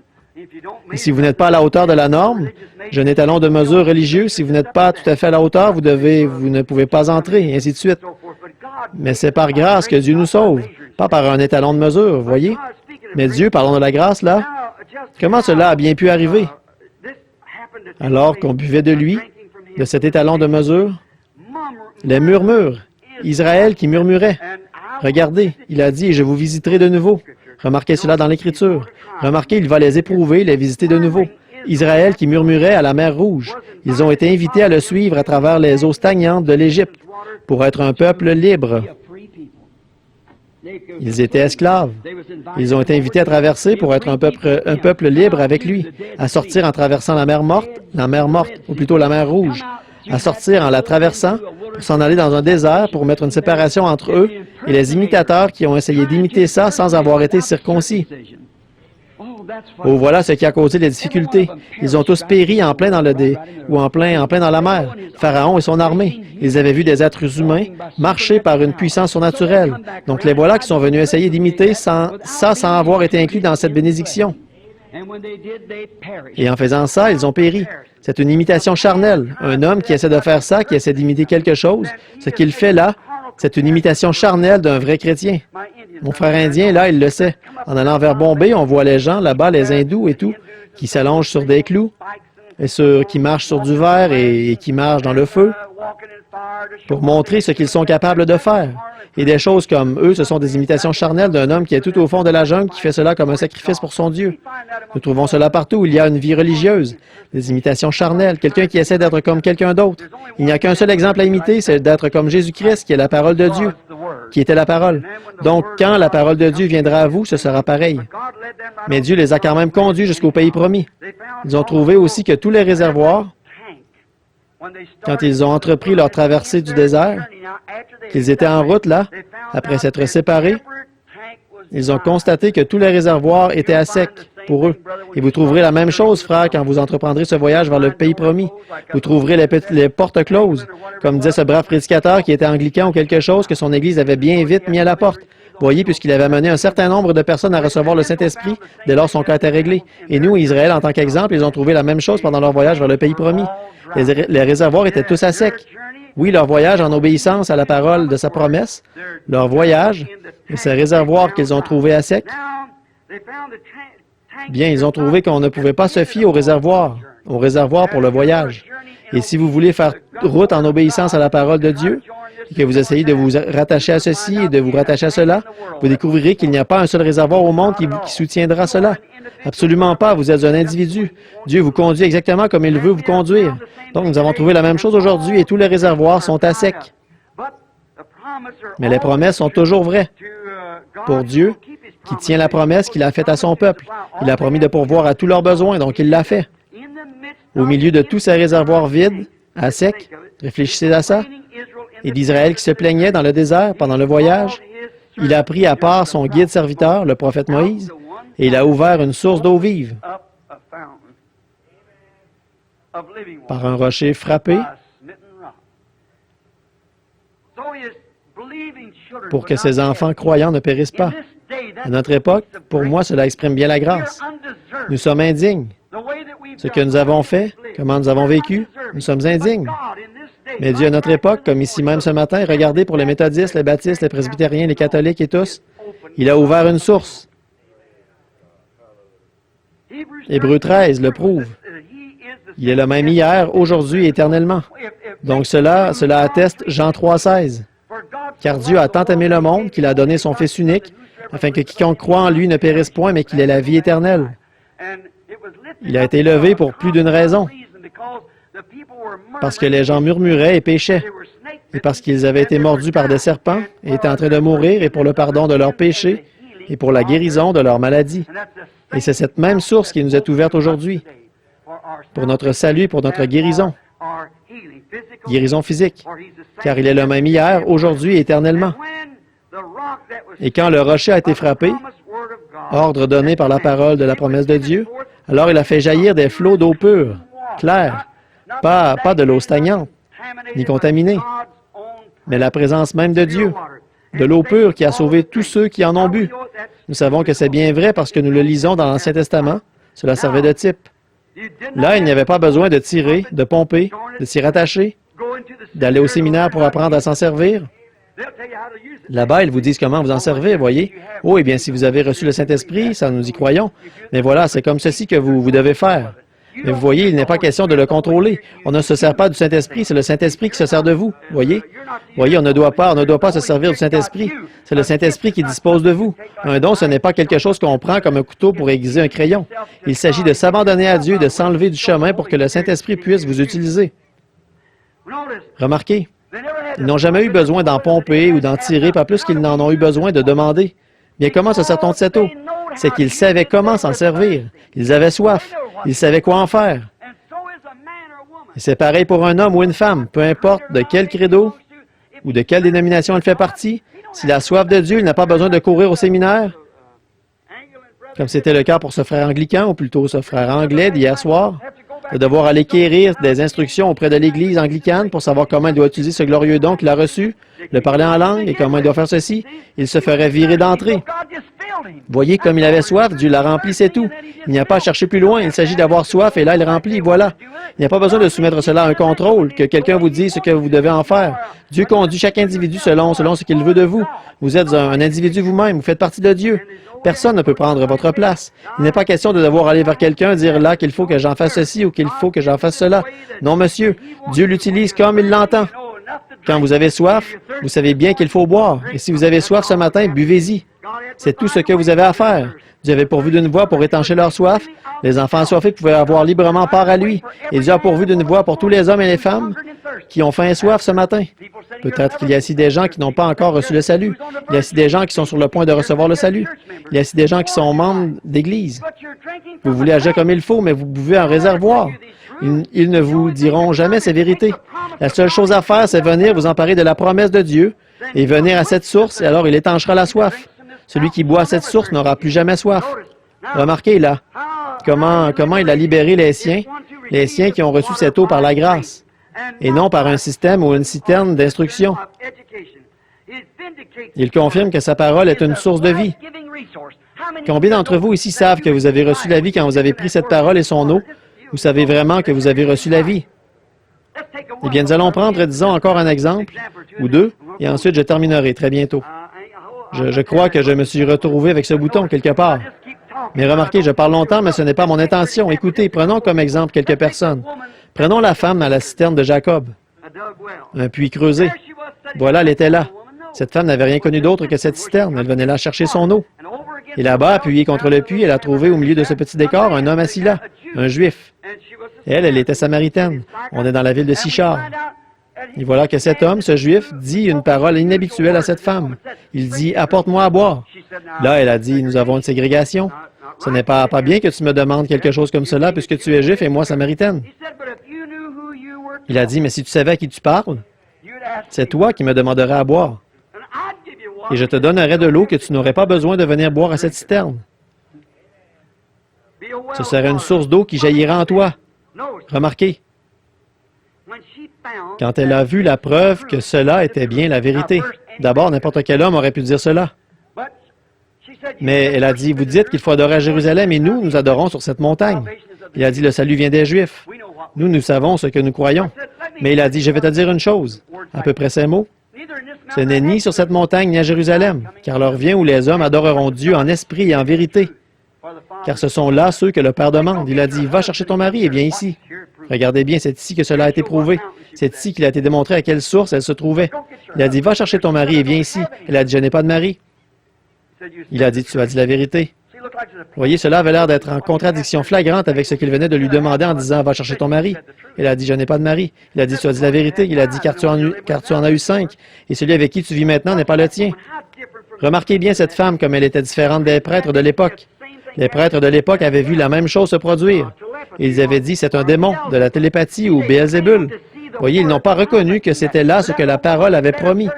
Et si vous n'êtes pas à la hauteur de la norme, j'ai un étalon de mesure religieux. Si vous n'êtes pas tout à fait à la hauteur, vous ne pouvez pas entrer, et ainsi de suite. Mais c'est par grâce que Dieu nous sauve, pas par un étalon de mesure, vous voyez? Mais Dieu, parlons de la grâce, là, comment cela a bien pu arriver? Alors qu'on buvait de lui, de cet étalon de mesure, les murmures, Israël qui murmurait. Regardez, il a dit, « Je vous visiterai de nouveau ». Remarquez cela dans l'Écriture. Remarquez, il va les éprouver, les visiter de nouveau. Israël qui murmurait à la mer Rouge. Ils ont été invités à le suivre à travers les eaux stagnantes de l'Égypte pour être un peuple libre. Ils étaient esclaves. Ils ont été invités à traverser pour être un peuple libre avec lui, à sortir en traversant la mer morte, ou plutôt la mer Rouge, à sortir en la traversant pour s'en aller dans un désert pour mettre une séparation entre eux et les imitateurs qui ont essayé d'imiter ça sans avoir été circoncis. Oh, voilà ce qui a causé les difficultés. Ils ont tous péri en plein dans en plein dans la mer. Pharaon et son armée. Ils avaient vu des êtres humains marcher par une puissance surnaturelle. Donc les voilà qui sont venus essayer d'imiter sans avoir été inclus dans cette bénédiction. Et en faisant ça, ils ont péri. C'est une imitation charnelle. Un homme qui essaie de faire ça, qui essaie d'imiter quelque chose, ce qu'il fait là, c'est une imitation charnelle d'un vrai chrétien. Mon frère indien, là, il le sait. En allant vers Bombay, on voit les gens là-bas, les hindous et tout, qui s'allongent sur des clous, et qui marchent sur du verre et qui marchent dans le feu, pour montrer ce qu'ils sont capables de faire. Et des choses comme eux, ce sont des imitations charnelles d'un homme qui est tout au fond de la jungle, qui fait cela comme un sacrifice pour son Dieu. Nous trouvons cela partout où il y a une vie religieuse, des imitations charnelles, quelqu'un qui essaie d'être comme quelqu'un d'autre. Il n'y a qu'un seul exemple à imiter, c'est d'être comme Jésus-Christ, qui est la parole de Dieu, qui était la parole. Donc, quand la parole de Dieu viendra à vous, ce sera pareil. Mais Dieu les a quand même conduits jusqu'au pays promis. Ils ont trouvé aussi que tous les réservoirs, quand ils ont entrepris leur traversée du désert, qu'ils étaient en route là, après s'être séparés, ils ont constaté que tous les réservoirs étaient à sec pour eux. Et vous trouverez la même chose, frère, quand vous entreprendrez ce voyage vers le pays promis. Vous trouverez les portes closes, comme disait ce brave prédicateur qui était anglican ou quelque chose que son Église avait bien vite mis à la porte. Voyez, puisqu'il avait amené un certain nombre de personnes à recevoir le Saint-Esprit, dès lors son cas était réglé. Et nous, Israël, en tant qu'exemple, ils ont trouvé la même chose pendant leur voyage vers le pays promis. Les réservoirs étaient tous à sec. Oui, leur voyage en obéissance à la parole de sa promesse, leur voyage et ces réservoirs qu'ils ont trouvés à sec, bien, ils ont trouvé qu'on ne pouvait pas se fier aux réservoirs pour le voyage. Et si vous voulez faire route en obéissance à la parole de Dieu, et que vous essayez de vous rattacher à ceci et de vous rattacher à cela, vous découvrirez qu'il n'y a pas un seul réservoir au monde qui soutiendra cela. Absolument pas, vous êtes un individu. Dieu vous conduit exactement comme il veut vous conduire. Donc, nous avons trouvé la même chose aujourd'hui et tous les réservoirs sont à sec. Mais les promesses sont toujours vraies. Pour Dieu, qui tient la promesse qu'il a faite à son peuple. Il a promis de pourvoir à tous leurs besoins, donc il l'a fait. Au milieu de tous ces réservoirs vides, à sec, réfléchissez à ça, et d'Israël qui se plaignait dans le désert pendant le voyage, il a pris à part son guide serviteur, le prophète Moïse, et il a ouvert une source d'eau vive par un rocher frappé pour que ses enfants croyants ne périssent pas. À notre époque, pour moi, cela exprime bien la grâce. Nous sommes indignes. Ce que nous avons fait, comment nous avons vécu, nous sommes indignes. Mais Dieu, à notre époque, comme ici même ce matin, regardez pour les méthodistes, les baptistes, les presbytériens, les catholiques et tous, il a ouvert une source. Hébreux 13 le prouve. Il est le même hier, aujourd'hui et éternellement. Donc cela atteste Jean 3,16. Car Dieu a tant aimé le monde qu'il a donné son Fils unique, afin que quiconque croit en lui ne périsse point, mais qu'il ait la vie éternelle. Il a été élevé pour plus d'une raison. Parce que les gens murmuraient et péchaient, et parce qu'ils avaient été mordus par des serpents, et étaient en train de mourir, et pour le pardon de leurs péchés, et pour la guérison de leurs maladies. Et c'est cette même source qui nous est ouverte aujourd'hui, pour notre salut, pour notre guérison physique, car il est le même hier, aujourd'hui et éternellement. Et quand le rocher a été frappé, ordre donné par la parole de la promesse de Dieu, alors il a fait jaillir des flots d'eau pure, claire, pas de l'eau stagnante, ni contaminée, mais la présence même de Dieu, de l'eau pure qui a sauvé tous ceux qui en ont bu. Nous savons que c'est bien vrai parce que nous le lisons dans l'Ancien Testament. Cela servait de type. Là, il n'y avait pas besoin de tirer, de pomper, de s'y rattacher, d'aller au séminaire pour apprendre à s'en servir. Là-bas, ils vous disent comment vous en servir, voyez. Oh, eh bien, si vous avez reçu le Saint-Esprit, ça nous y croyons. Mais voilà, c'est comme ceci que vous devez faire. Mais vous voyez, il n'est pas question de le contrôler. On ne se sert pas du Saint-Esprit, c'est le Saint-Esprit qui se sert de vous, voyez. Voyez, on ne doit pas se servir du Saint-Esprit. C'est le Saint-Esprit qui dispose de vous. Un don, ce n'est pas quelque chose qu'on prend comme un couteau pour aiguiser un crayon. Il s'agit de s'abandonner à Dieu, de s'enlever du chemin pour que le Saint-Esprit puisse vous utiliser. Remarquez, ils n'ont jamais eu besoin d'en pomper ou d'en tirer, pas plus qu'ils n'en ont eu besoin de demander. Bien, comment se sert-on de cette eau? C'est qu'ils savaient comment s'en servir. Ils avaient soif. Ils savaient quoi en faire. Et c'est pareil pour un homme ou une femme, peu importe de quel credo ou de quelle dénomination elle fait partie. S'il a soif de Dieu, il n'a pas besoin de courir au séminaire, comme c'était le cas pour ce frère anglican, ou plutôt ce frère anglais d'hier soir, de devoir aller quérir des instructions auprès de l'Église anglicane pour savoir comment il doit utiliser ce glorieux don qu'il a reçu, le parler en langue et comment il doit faire ceci. Il se ferait virer d'entrée. Voyez comme il avait soif, Dieu l'a rempli, c'est tout. Il n'y a pas à chercher plus loin, il s'agit d'avoir soif et là il remplit, voilà. Il n'y a pas besoin de soumettre cela à un contrôle, que quelqu'un vous dise ce que vous devez en faire. Dieu conduit chaque individu selon ce qu'il veut de vous. Vous êtes un individu vous-même, vous faites partie de Dieu. Personne ne peut prendre votre place. Il n'est pas question de devoir aller vers quelqu'un, dire là qu'il faut que j'en fasse ceci ou qu'il faut que j'en fasse cela. Non, monsieur, Dieu l'utilise comme il l'entend. Quand vous avez soif, vous savez bien qu'il faut boire. Et si vous avez soif ce matin, buvez-y. C'est tout ce que vous avez à faire. Dieu avait pourvu d'une voie pour étancher leur soif. Les enfants assoiffés pouvaient avoir librement part à lui. Et Dieu a pourvu d'une voie pour tous les hommes et les femmes qui ont faim et soif ce matin. Peut-être qu'il y a ici des gens qui n'ont pas encore reçu le salut. Il y a ici des gens qui sont sur le point de recevoir le salut. Il y a ici des gens qui sont membres d'Église. Vous voulez agir comme il faut, mais vous buvez un réservoir. Ils ne vous diront jamais ces vérités. La seule chose à faire, c'est venir vous emparer de la promesse de Dieu et venir à cette source, et alors il étanchera la soif. Celui qui boit à cette source n'aura plus jamais soif. Remarquez là, comment il a libéré les siens qui ont reçu cette eau par la grâce, et non par un système ou une citerne d'instruction. Il confirme que sa parole est une source de vie. Combien d'entre vous ici savent que vous avez reçu la vie quand vous avez pris cette parole et son eau? Vous savez vraiment que vous avez reçu la vie? Eh bien, nous allons prendre, disons, encore un exemple, ou deux, et ensuite je terminerai très bientôt. Je crois que je me suis retrouvé avec ce bouton quelque part. Mais remarquez, je parle longtemps, mais ce n'est pas mon intention. Écoutez, prenons comme exemple quelques personnes. Prenons la femme à la citerne de Jacob. Un puits creusé. Voilà, elle était là. Cette femme n'avait rien connu d'autre que cette citerne. Elle venait là chercher son eau. Et là-bas, appuyée contre le puits, elle a trouvé au milieu de ce petit décor un homme assis là, un Juif. Elle était samaritaine. On est dans la ville de Sichar. Et voilà que cet homme, ce Juif, dit une parole inhabituelle à cette femme. Il dit, « Apporte-moi à boire. » Là, elle a dit, « Nous avons une ségrégation. Ce n'est pas bien que tu me demandes quelque chose comme cela puisque tu es Juif et moi samaritaine. » Il a dit, « Mais si tu savais à qui tu parles, c'est toi qui me demanderais à boire. Et je te donnerais de l'eau que tu n'aurais pas besoin de venir boire à cette citerne. Ce serait une source d'eau qui jaillirait en toi. » Remarquez, quand elle a vu la preuve que cela était bien la vérité. D'abord, n'importe quel homme aurait pu dire cela. Mais elle a dit, « Vous dites qu'il faut adorer à Jérusalem et nous adorons sur cette montagne. » Il a dit, « Le salut vient des Juifs. Nous savons ce que nous croyons. » Mais il a dit, « Je vais te dire une chose. » À peu près ces mots. « Ce n'est ni sur cette montagne ni à Jérusalem, car l'heure vient où les hommes adoreront Dieu en esprit et en vérité. Car ce sont là ceux que le Père demande. » Il a dit, « Va chercher ton mari et viens ici. » Regardez bien, c'est ici que cela a été prouvé. C'est ici qu'il a été démontré à quelle source elle se trouvait. Il a dit, « Va chercher ton mari et viens ici. » Elle a dit, « Je n'ai pas de mari. » Il a dit, « Tu as dit la vérité. » Vous voyez, cela avait l'air d'être en contradiction flagrante avec ce qu'il venait de lui demander en disant, « Va chercher ton mari. » Elle a dit, « Je n'ai pas de mari. » Il a dit, « Tu as dit la vérité. » Il a dit, « Car tu en as eu 5. Et celui avec qui tu vis maintenant n'est pas le tien. » Remarquez bien cette femme comme elle était différente des prêtres de l'époque. Les prêtres de l'époque avaient vu la même chose se produire. Ils avaient dit, c'est un démon, de la télépathie ou Béelzébul. Voyez, ils n'ont pas reconnu que c'était là ce que la parole avait promis.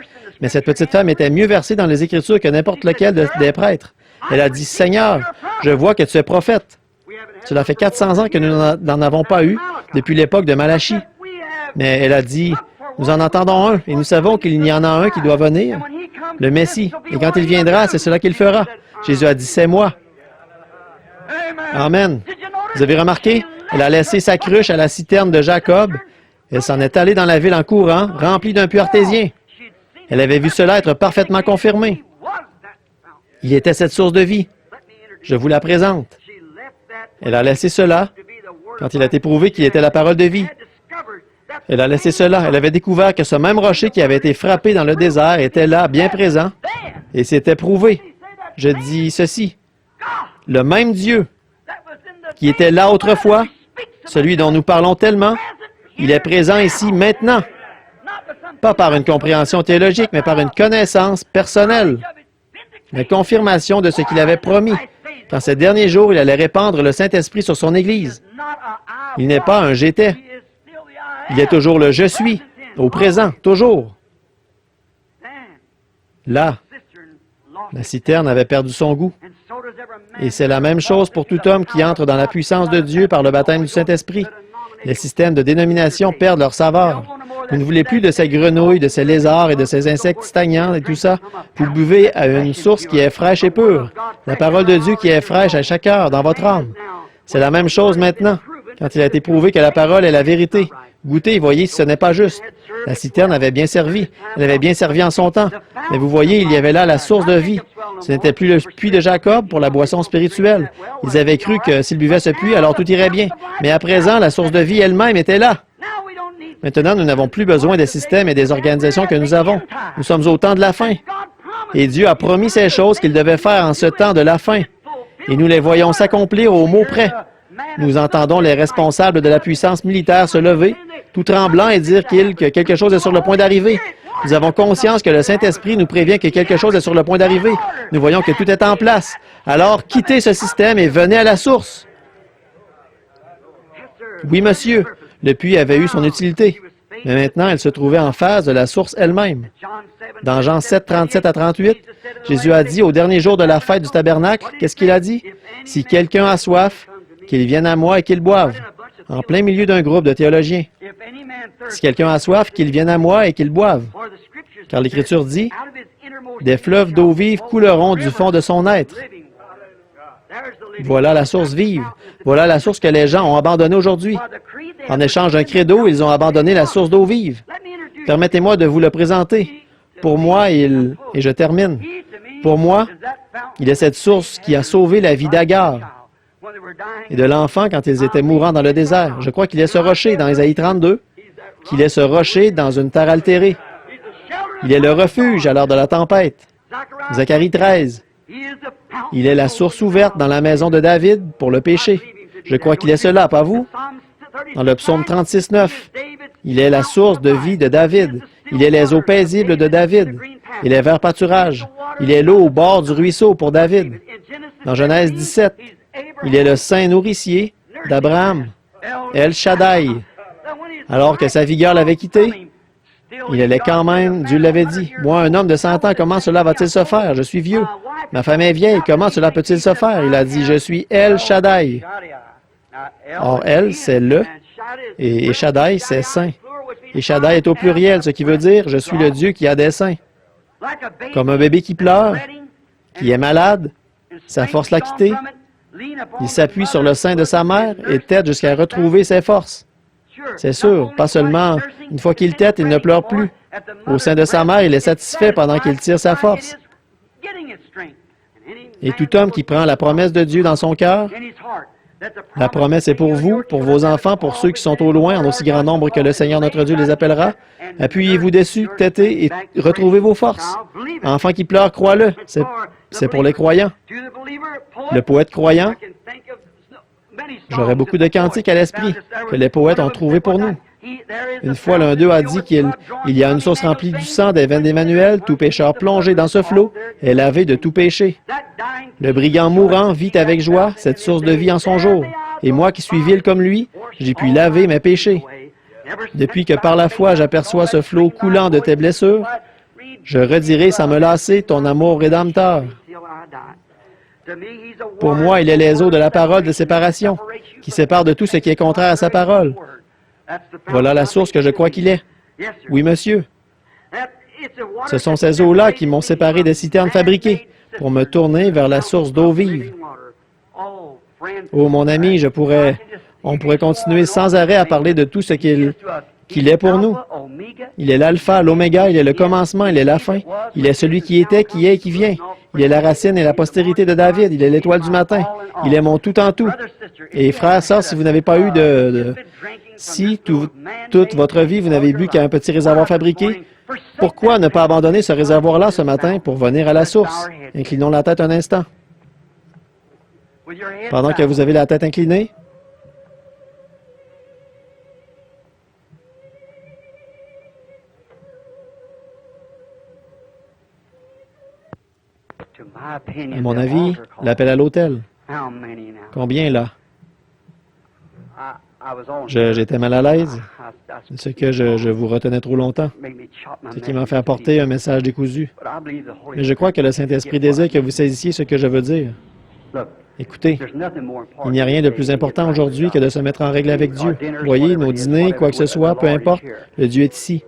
Mais cette petite femme était mieux versée dans les Écritures que n'importe lequel des prêtres. Elle a dit, « Seigneur, je vois que tu es prophète. » Cela fait 400 ans que nous n'en avons pas eu depuis l'époque de Malachie. Mais elle a dit, « Nous en entendons un, et nous savons qu'il y en a un qui doit venir, le Messie. Et quand il viendra, c'est cela qu'il fera. » Jésus a dit, « C'est moi. » Amen. Vous avez remarqué? Elle a laissé sa cruche à la citerne de Jacob. Elle s'en est allée dans la ville en courant, remplie d'un puits artésien. Elle avait vu cela être parfaitement confirmé. Il était cette source de vie. Je vous la présente. Elle a laissé cela quand il a été prouvé qu'il était la parole de vie. Elle a laissé cela. Elle avait découvert que ce même rocher qui avait été frappé dans le désert était là, bien présent, et c'était prouvé. Je dis ceci. Le même Dieu qui était là autrefois, celui dont nous parlons tellement, il est présent ici maintenant. Pas par une compréhension théologique, mais par une connaissance personnelle. La confirmation de ce qu'il avait promis. Dans ces derniers jours, il allait répandre le Saint-Esprit sur son Église. Il n'est pas un « j'étais ». Il est toujours le « je suis », au présent, toujours. Là, la citerne avait perdu son goût. Et c'est la même chose pour tout homme qui entre dans la puissance de Dieu par le baptême du Saint-Esprit. Les systèmes de dénomination perdent leur saveur. Vous ne voulez plus de ces grenouilles, de ces lézards et de ces insectes stagnants et tout ça. Vous buvez à une source qui est fraîche et pure. La parole de Dieu qui est fraîche à chaque heure dans votre âme. C'est la même chose maintenant, quand il a été prouvé que la parole est la vérité. Goûtez, voyez si ce n'est pas juste. La citerne avait bien servi. Elle avait bien servi en son temps. Mais vous voyez, il y avait là la source de vie. Ce n'était plus le puits de Jacob pour la boisson spirituelle. Ils avaient cru que s'ils buvaient ce puits, alors tout irait bien. Mais à présent, la source de vie elle-même était là. Maintenant, nous n'avons plus besoin des systèmes et des organisations que nous avons. Nous sommes au temps de la fin. Et Dieu a promis ces choses qu'il devait faire en ce temps de la fin. Et nous les voyons s'accomplir au mot près. Nous entendons les responsables de la puissance militaire se lever, tout tremblant, et dire que quelque chose est sur le point d'arriver. Nous avons conscience que le Saint-Esprit nous prévient que quelque chose est sur le point d'arriver. Nous voyons que tout est en place. Alors, quittez ce système et venez à la source. Oui, monsieur, le puits avait eu son utilité, mais maintenant, elle se trouvait en face de la source elle-même. Dans Jean 7, 37 à 38, Jésus a dit au dernier jour de la fête du tabernacle, qu'est-ce qu'il a dit? « Si quelqu'un a soif, qu'il vienne à moi et qu'il boive. » En plein milieu d'un groupe de théologiens. Si quelqu'un a soif, qu'il vienne à moi et qu'il boive. Car l'Écriture dit, Des fleuves d'eau vive couleront du fond de son être. Voilà la source vive. Voilà la source que les gens ont abandonnée aujourd'hui. En échange d'un cri d'eau, ils ont abandonné la source d'eau vive. Permettez-moi de vous le présenter. Pour moi, et je termine, pour moi, il est cette source qui a sauvé la vie d'Agar et de l'enfant quand ils étaient mourants dans le désert. Je crois qu'il est ce rocher dans Ésaïe 32, qu'il est ce rocher dans une terre altérée. Il est le refuge à l'heure de la tempête. Zacharie 13. Il est la source ouverte dans la maison de David pour le péché. Je crois qu'il est cela, pas vous? Dans le psaume 36, 9, il est la source de vie de David. Il est les eaux paisibles de David. Il est verts pâturages. Il est l'eau au bord du ruisseau pour David. Dans Genèse 17, il est le saint nourricier d'Abraham, El Shaddai. Alors que sa vigueur l'avait quitté, il allait quand même, Dieu l'avait dit. Moi, un homme de 100 ans, comment cela va-t-il se faire? Je suis vieux. Ma femme est vieille, comment cela peut-il se faire? Il a dit, je suis El Shaddai. Or, El, c'est le, et Shaddai, c'est saint. Et Shaddai est au pluriel, ce qui veut dire, je suis le Dieu qui a des seins. Comme un bébé qui pleure, qui est malade, sa force l'a quitté. Il s'appuie sur le sein de sa mère et tète jusqu'à retrouver ses forces. C'est sûr, pas seulement une fois qu'il tète, il ne pleure plus. Au sein de sa mère, il est satisfait pendant qu'il tire sa force. Et tout homme qui prend la promesse de Dieu dans son cœur, la promesse est pour vous, pour vos enfants, pour ceux qui sont au loin, en aussi grand nombre que le Seigneur notre Dieu les appellera. Appuyez-vous dessus, têtez et retrouvez vos forces. Enfant qui pleure, crois-le. C'est pour les croyants. Le poète croyant, j'aurais beaucoup de cantiques à l'esprit que les poètes ont trouvé pour nous. Une fois, l'un d'eux a dit qu'il y a une source remplie du sang des veines d'Emmanuel, tout pécheur plongé dans ce flot est lavé de tout péché. Le brigand mourant vit avec joie cette source de vie en son jour. Et moi qui suis vil comme lui, j'ai pu laver mes péchés. Depuis que par la foi j'aperçois ce flot coulant de tes blessures, je redirai sans me lasser ton amour rédempteur. Pour moi, il est les eaux de la parole de séparation, qui séparent de tout ce qui est contraire à sa parole. Voilà la source que je crois qu'il est. Oui, monsieur. Ce sont ces eaux-là qui m'ont séparé des citernes fabriquées pour me tourner vers la source d'eau vive. Oh, mon ami, on pourrait continuer sans arrêt à parler de tout ce qu'il est pour nous. Il est l'alpha, l'oméga, il est le commencement, il est la fin. Il est celui qui était, qui est et qui vient. Il est la racine et la postérité de David. Il est l'étoile du matin. Il est mon tout en tout. Et frères, sœurs, si vous n'avez pas eu si toute votre vie, vous n'avez bu qu'un petit réservoir fabriqué, pourquoi ne pas abandonner ce réservoir-là ce matin pour venir à la source? Inclinons la tête un instant. Pendant que vous avez la tête inclinée, à mon avis, l'appel à l'autel. Combien là? J'étais mal à l'aise. Ce que je vous retenais trop longtemps. Ce qui m'a fait apporter un message décousu. Mais je crois que le Saint-Esprit désire que vous saisissiez ce que je veux dire. Écoutez, il n'y a rien de plus important aujourd'hui que de se mettre en règle avec Dieu. Voyez, nos dîners, quoi que ce soit, peu importe, le Dieu est ici.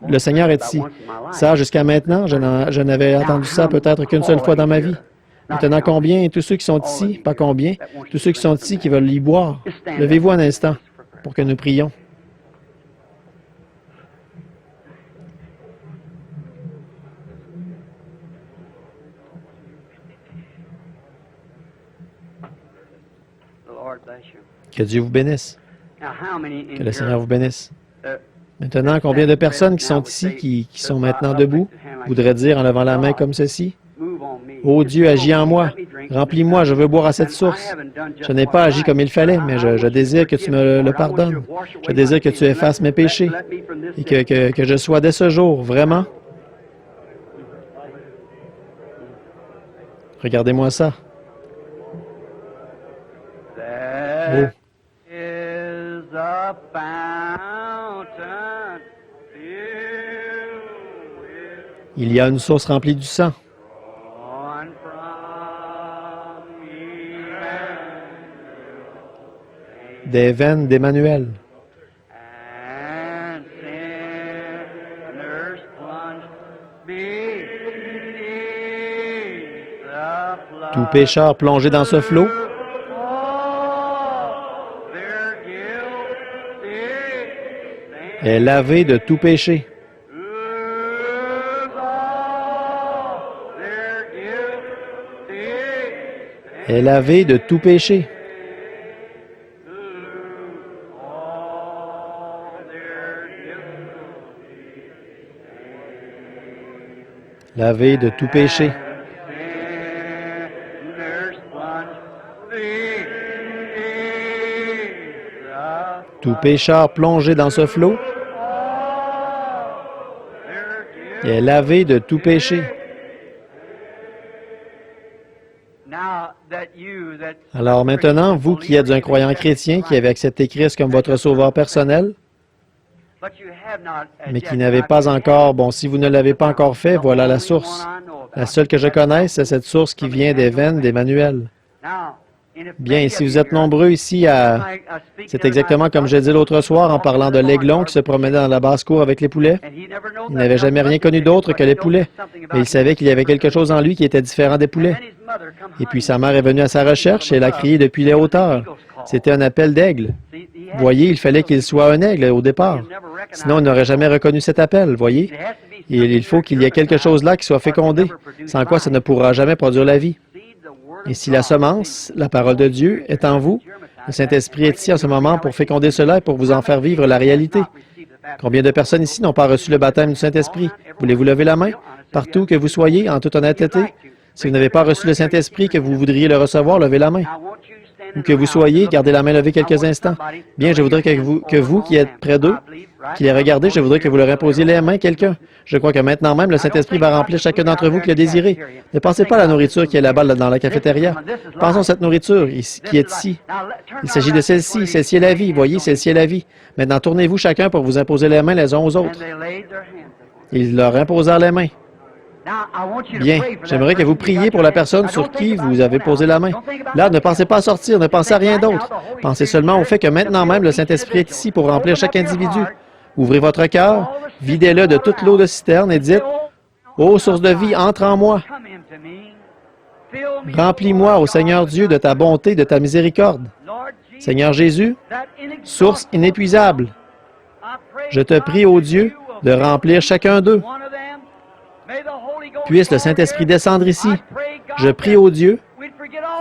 Le Seigneur est ici. Ça, jusqu'à maintenant, je n'avais entendu ça peut-être qu'une seule fois dans ma vie. Maintenant, combien? Tous ceux qui sont ici, pas combien, tous ceux qui sont ici qui veulent y boire. Levez-vous un instant pour que nous prions. Que Dieu vous bénisse. Que le Seigneur vous bénisse. Maintenant, combien de personnes qui sont ici, qui sont maintenant debout, voudraient dire en levant la main comme ceci? Ô Dieu, agis en moi. Remplis-moi, je veux boire à cette source. Je n'ai pas agi comme il fallait, mais je désire que tu me le pardonnes. Je désire que tu effaces mes péchés et que je sois dès ce jour, vraiment. Regardez-moi ça. Oh. Il y a une source remplie du sang. Des veines d'Emmanuel. tout pécheur plongé dans ce flot est lavé de tout péché. Est lavé de tout péché. Lavé de tout péché. Tout pécheur plongé dans ce flot est lavé de tout péché. Alors maintenant, vous qui êtes un croyant chrétien, qui avez accepté Christ comme votre sauveur personnel, mais qui n'avez pas encore, si vous ne l'avez pas encore fait, voilà la source. La seule que je connaisse, c'est cette source qui vient des veines d'Emmanuel. Bien, si vous êtes nombreux ici C'est exactement comme je dit l'autre soir en parlant de l'aiglon qui se promenait dans la basse-cour avec les poulets. Il n'avait jamais rien connu d'autre que les poulets, mais il savait qu'il y avait quelque chose en lui qui était différent des poulets. Et puis sa mère est venue à sa recherche et elle a crié depuis les hauteurs. C'était un appel d'aigle. Voyez, il fallait qu'il soit un aigle au départ. Sinon, il n'aurait jamais reconnu cet appel, voyez. Et il faut qu'il y ait quelque chose là qui soit fécondé, sans quoi ça ne pourra jamais produire la vie. Et si la semence, la parole de Dieu, est en vous, le Saint-Esprit est ici en ce moment pour féconder cela et pour vous en faire vivre la réalité. Combien de personnes ici n'ont pas reçu le baptême du Saint-Esprit? Voulez-vous lever la main? Partout que vous soyez, en toute honnêteté. Si vous n'avez pas reçu le Saint-Esprit, que vous voudriez le recevoir, levez la main. Où que vous soyez, gardez la main levée quelques instants. Bien, je voudrais que vous qui êtes près d'eux, qui les regardez, je voudrais que vous leur imposiez les mains quelqu'un. Je crois que maintenant même, le Saint-Esprit va remplir chacun d'entre vous qui le désirez. Ne pensez pas à la nourriture qui est là-bas dans la cafétéria. Pensons à cette nourriture qui est ici. Il s'agit de celle-ci. Celle-ci est la vie. Voyez, celle-ci est la vie. Maintenant, tournez-vous chacun pour vous imposer les mains les uns aux autres. Ils leur imposèrent les mains. Bien, j'aimerais que vous priez pour la personne sur qui vous avez posé la main. Là, ne pensez pas à sortir, ne pensez à rien d'autre. Pensez seulement au fait que maintenant même, le Saint-Esprit est ici pour remplir chaque individu. Ouvrez votre cœur, videz-le de toute l'eau de citerne et dites, « Ô source de vie, entre en moi. Remplis-moi, ô Seigneur Dieu, de ta bonté, de ta miséricorde. Seigneur Jésus, source inépuisable, je te prie, ô Dieu, de remplir chacun d'eux. Puisse le Saint-Esprit descendre ici. Je prie au Dieu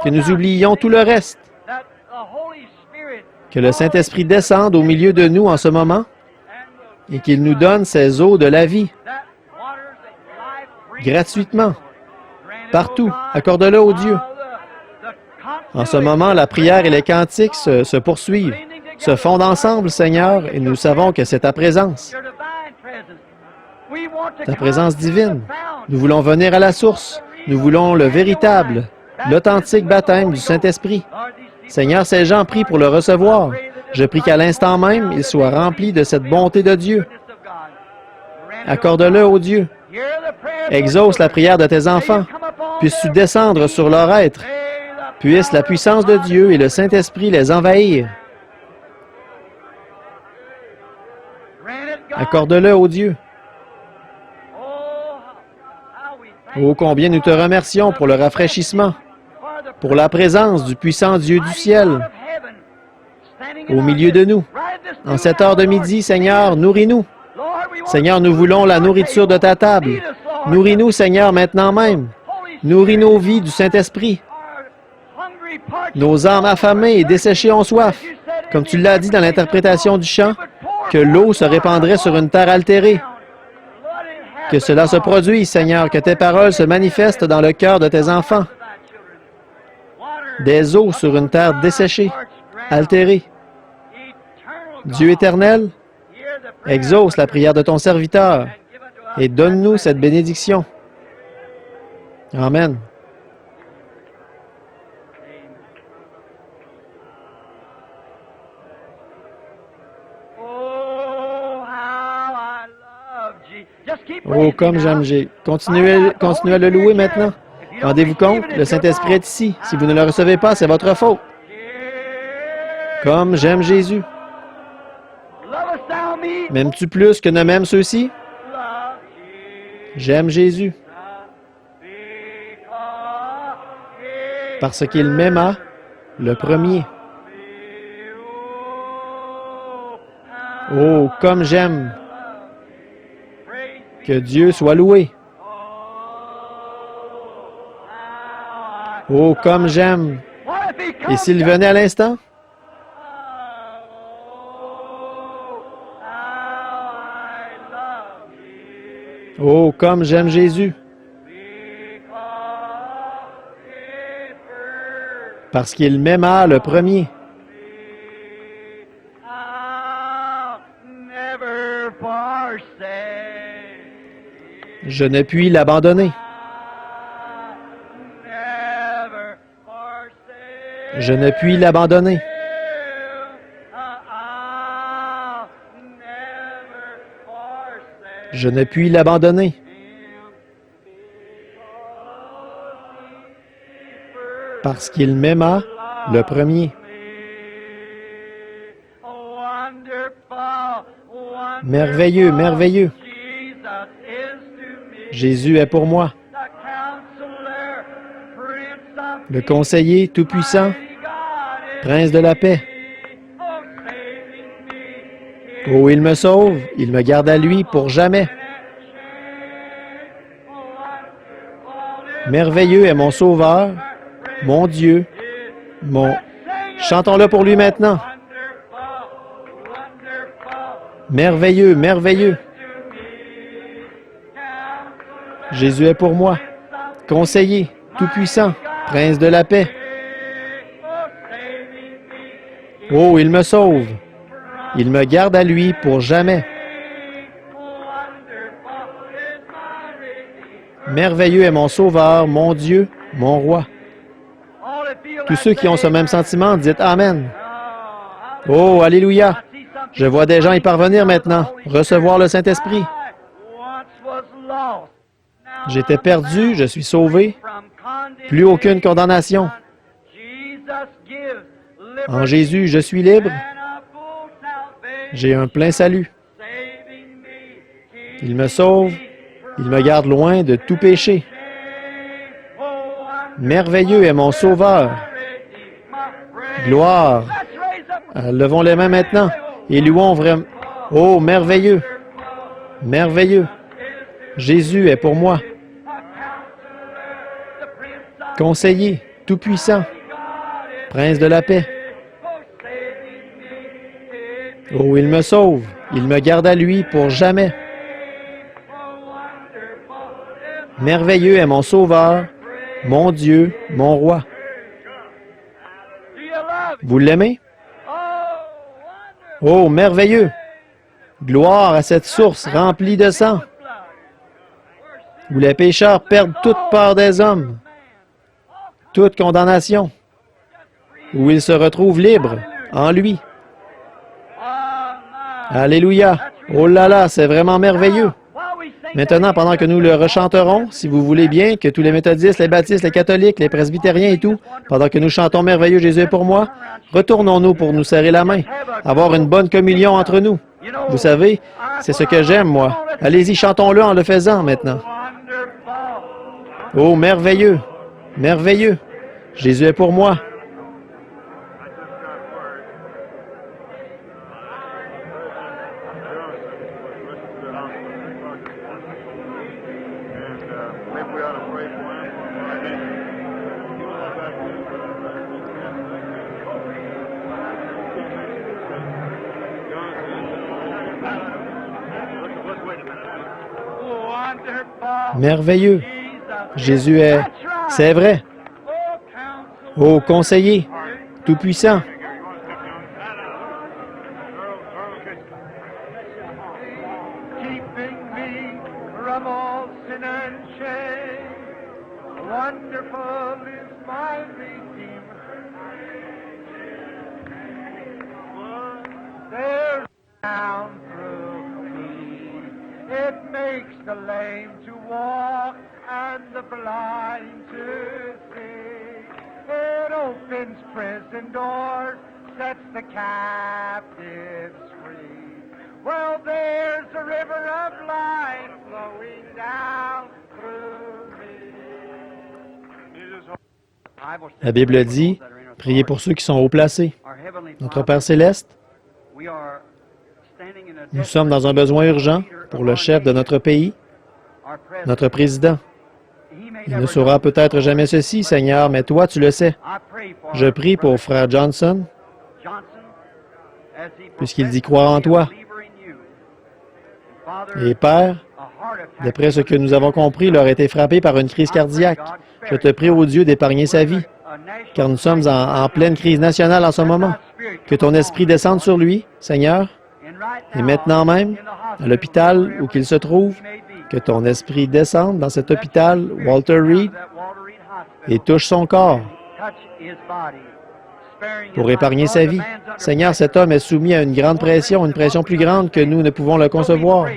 que nous oublions tout le reste. Que le Saint-Esprit descende au milieu de nous en ce moment et qu'il nous donne ces eaux de la vie. Gratuitement. Partout. Accorde-le au Dieu. En ce moment, la prière et les cantiques se poursuivent, se fondent ensemble, Seigneur, et nous savons que c'est ta présence. Ta présence divine. Nous voulons venir à la source. Nous voulons le véritable, l'authentique baptême du Saint-Esprit. Seigneur, ces gens prient pour le recevoir. Je prie qu'à l'instant même, ils soient remplis de cette bonté de Dieu. Accorde-le au Dieu. Exauce la prière de tes enfants. Puisses-tu descendre sur leur être. Puisse la puissance de Dieu et le Saint-Esprit les envahir. Accorde-le au Dieu. Oh, combien nous te remercions pour le rafraîchissement, pour la présence du puissant Dieu du ciel au milieu de nous. En cette heure de midi, Seigneur, nourris-nous. Seigneur, nous voulons la nourriture de ta table. Nourris-nous, Seigneur, maintenant même. Nourris nos vies du Saint-Esprit. Nos âmes affamées et desséchées ont soif. Comme tu l'as dit dans l'interprétation du chant, que l'eau se répandrait sur une terre altérée. Que cela se produise, Seigneur, que tes paroles se manifestent dans le cœur de tes enfants. Des eaux sur une terre desséchée, altérée. Dieu éternel, exauce la prière de ton serviteur et donne-nous cette bénédiction. Amen. Oh, comme j'aime Jésus. Continuez à le louer maintenant. Rendez-vous compte, le Saint-Esprit est ici. Si vous ne le recevez pas, c'est votre faute. Comme j'aime Jésus. M'aimes-tu plus que ne m'aiment ceux-ci? J'aime Jésus. parce qu'il m'aima le premier. Oh, comme j'aime que Dieu soit loué. Oh, comme j'aime. Et s'il venait à l'instant? Oh, comme j'aime Jésus. Parce qu'il m'aima le premier. Je ne puis l'abandonner. Je ne puis l'abandonner. Je ne puis l'abandonner. Parce qu'il m'aima le premier. Merveilleux, merveilleux. Jésus est pour moi. Le conseiller tout-puissant, prince de la paix. Oh, il me sauve, il me garde à lui pour jamais. Merveilleux est mon Sauveur, mon Dieu, mon... Chantons-le pour lui maintenant. Merveilleux, merveilleux. Jésus est pour moi. Conseiller, tout-puissant, prince de la paix. Oh, il me sauve. Il me garde à lui pour jamais. Merveilleux est mon Sauveur, mon Dieu, mon Roi. Tous ceux qui ont ce même sentiment, dites Amen. Oh, Alléluia. Je vois des gens y parvenir maintenant, recevoir le Saint-Esprit. J'étais perdu, je suis sauvé. Plus aucune condamnation. En Jésus, je suis libre. J'ai un plein salut. Il me sauve. Il me garde loin de tout péché. Merveilleux est mon Sauveur. Gloire. Levons les mains maintenant et louons vraiment. Oh, merveilleux. Merveilleux. Jésus est pour moi. Conseiller, tout-puissant, prince de la paix. Oh, il me sauve. Il me garde à lui pour jamais. Merveilleux est mon Sauveur, mon Dieu, mon Roi. Vous l'aimez? Oh, merveilleux! Gloire à cette source remplie de sang, où les pécheurs perdent toute peur des hommes, toute condamnation, où ils se retrouvent libres en lui. Alléluia! Oh là là, c'est vraiment merveilleux! Maintenant, pendant que nous le rechanterons, si vous voulez bien, que tous les méthodistes, les baptistes, les catholiques, les presbytériens et tout, pendant que nous chantons Merveilleux Jésus est pour moi, retournons-nous pour nous serrer la main, avoir une bonne communion entre nous. Vous savez, c'est ce que j'aime, moi. Allez-y, chantons-le en le faisant maintenant. Oh, merveilleux, merveilleux, Jésus est pour moi. Merveilleux. Jésus est... C'est vrai. Ô conseiller, tout-puissant. La Bible dit, priez pour ceux qui sont haut placés. Notre Père céleste, nous sommes dans un besoin urgent pour le chef de notre pays, notre président. Il ne saura peut-être jamais ceci, Seigneur, mais toi, tu le sais. Je prie pour Frère Johnson, puisqu'il dit croire en toi. Et Père, d'après ce que nous avons compris, il aurait été frappé par une crise cardiaque. Je te prie, ô Dieu, d'épargner sa vie, car nous sommes en pleine crise nationale en ce moment. Que ton esprit descende sur lui, Seigneur, et maintenant même, à l'hôpital où qu'il se trouve, que ton esprit descende dans cet hôpital, Walter Reed, et touche son corps pour épargner sa vie. Seigneur, cet homme est soumis à une grande pression, une pression plus grande que nous ne pouvons le concevoir.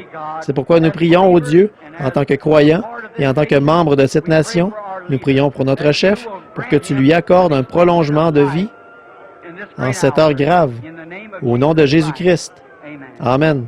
C'est pourquoi nous prions, ô Dieu, en tant que croyants et en tant que membres de cette nation, nous prions pour notre chef, pour que tu lui accordes un prolongement de vie en cette heure grave, au nom de Jésus-Christ. Amen.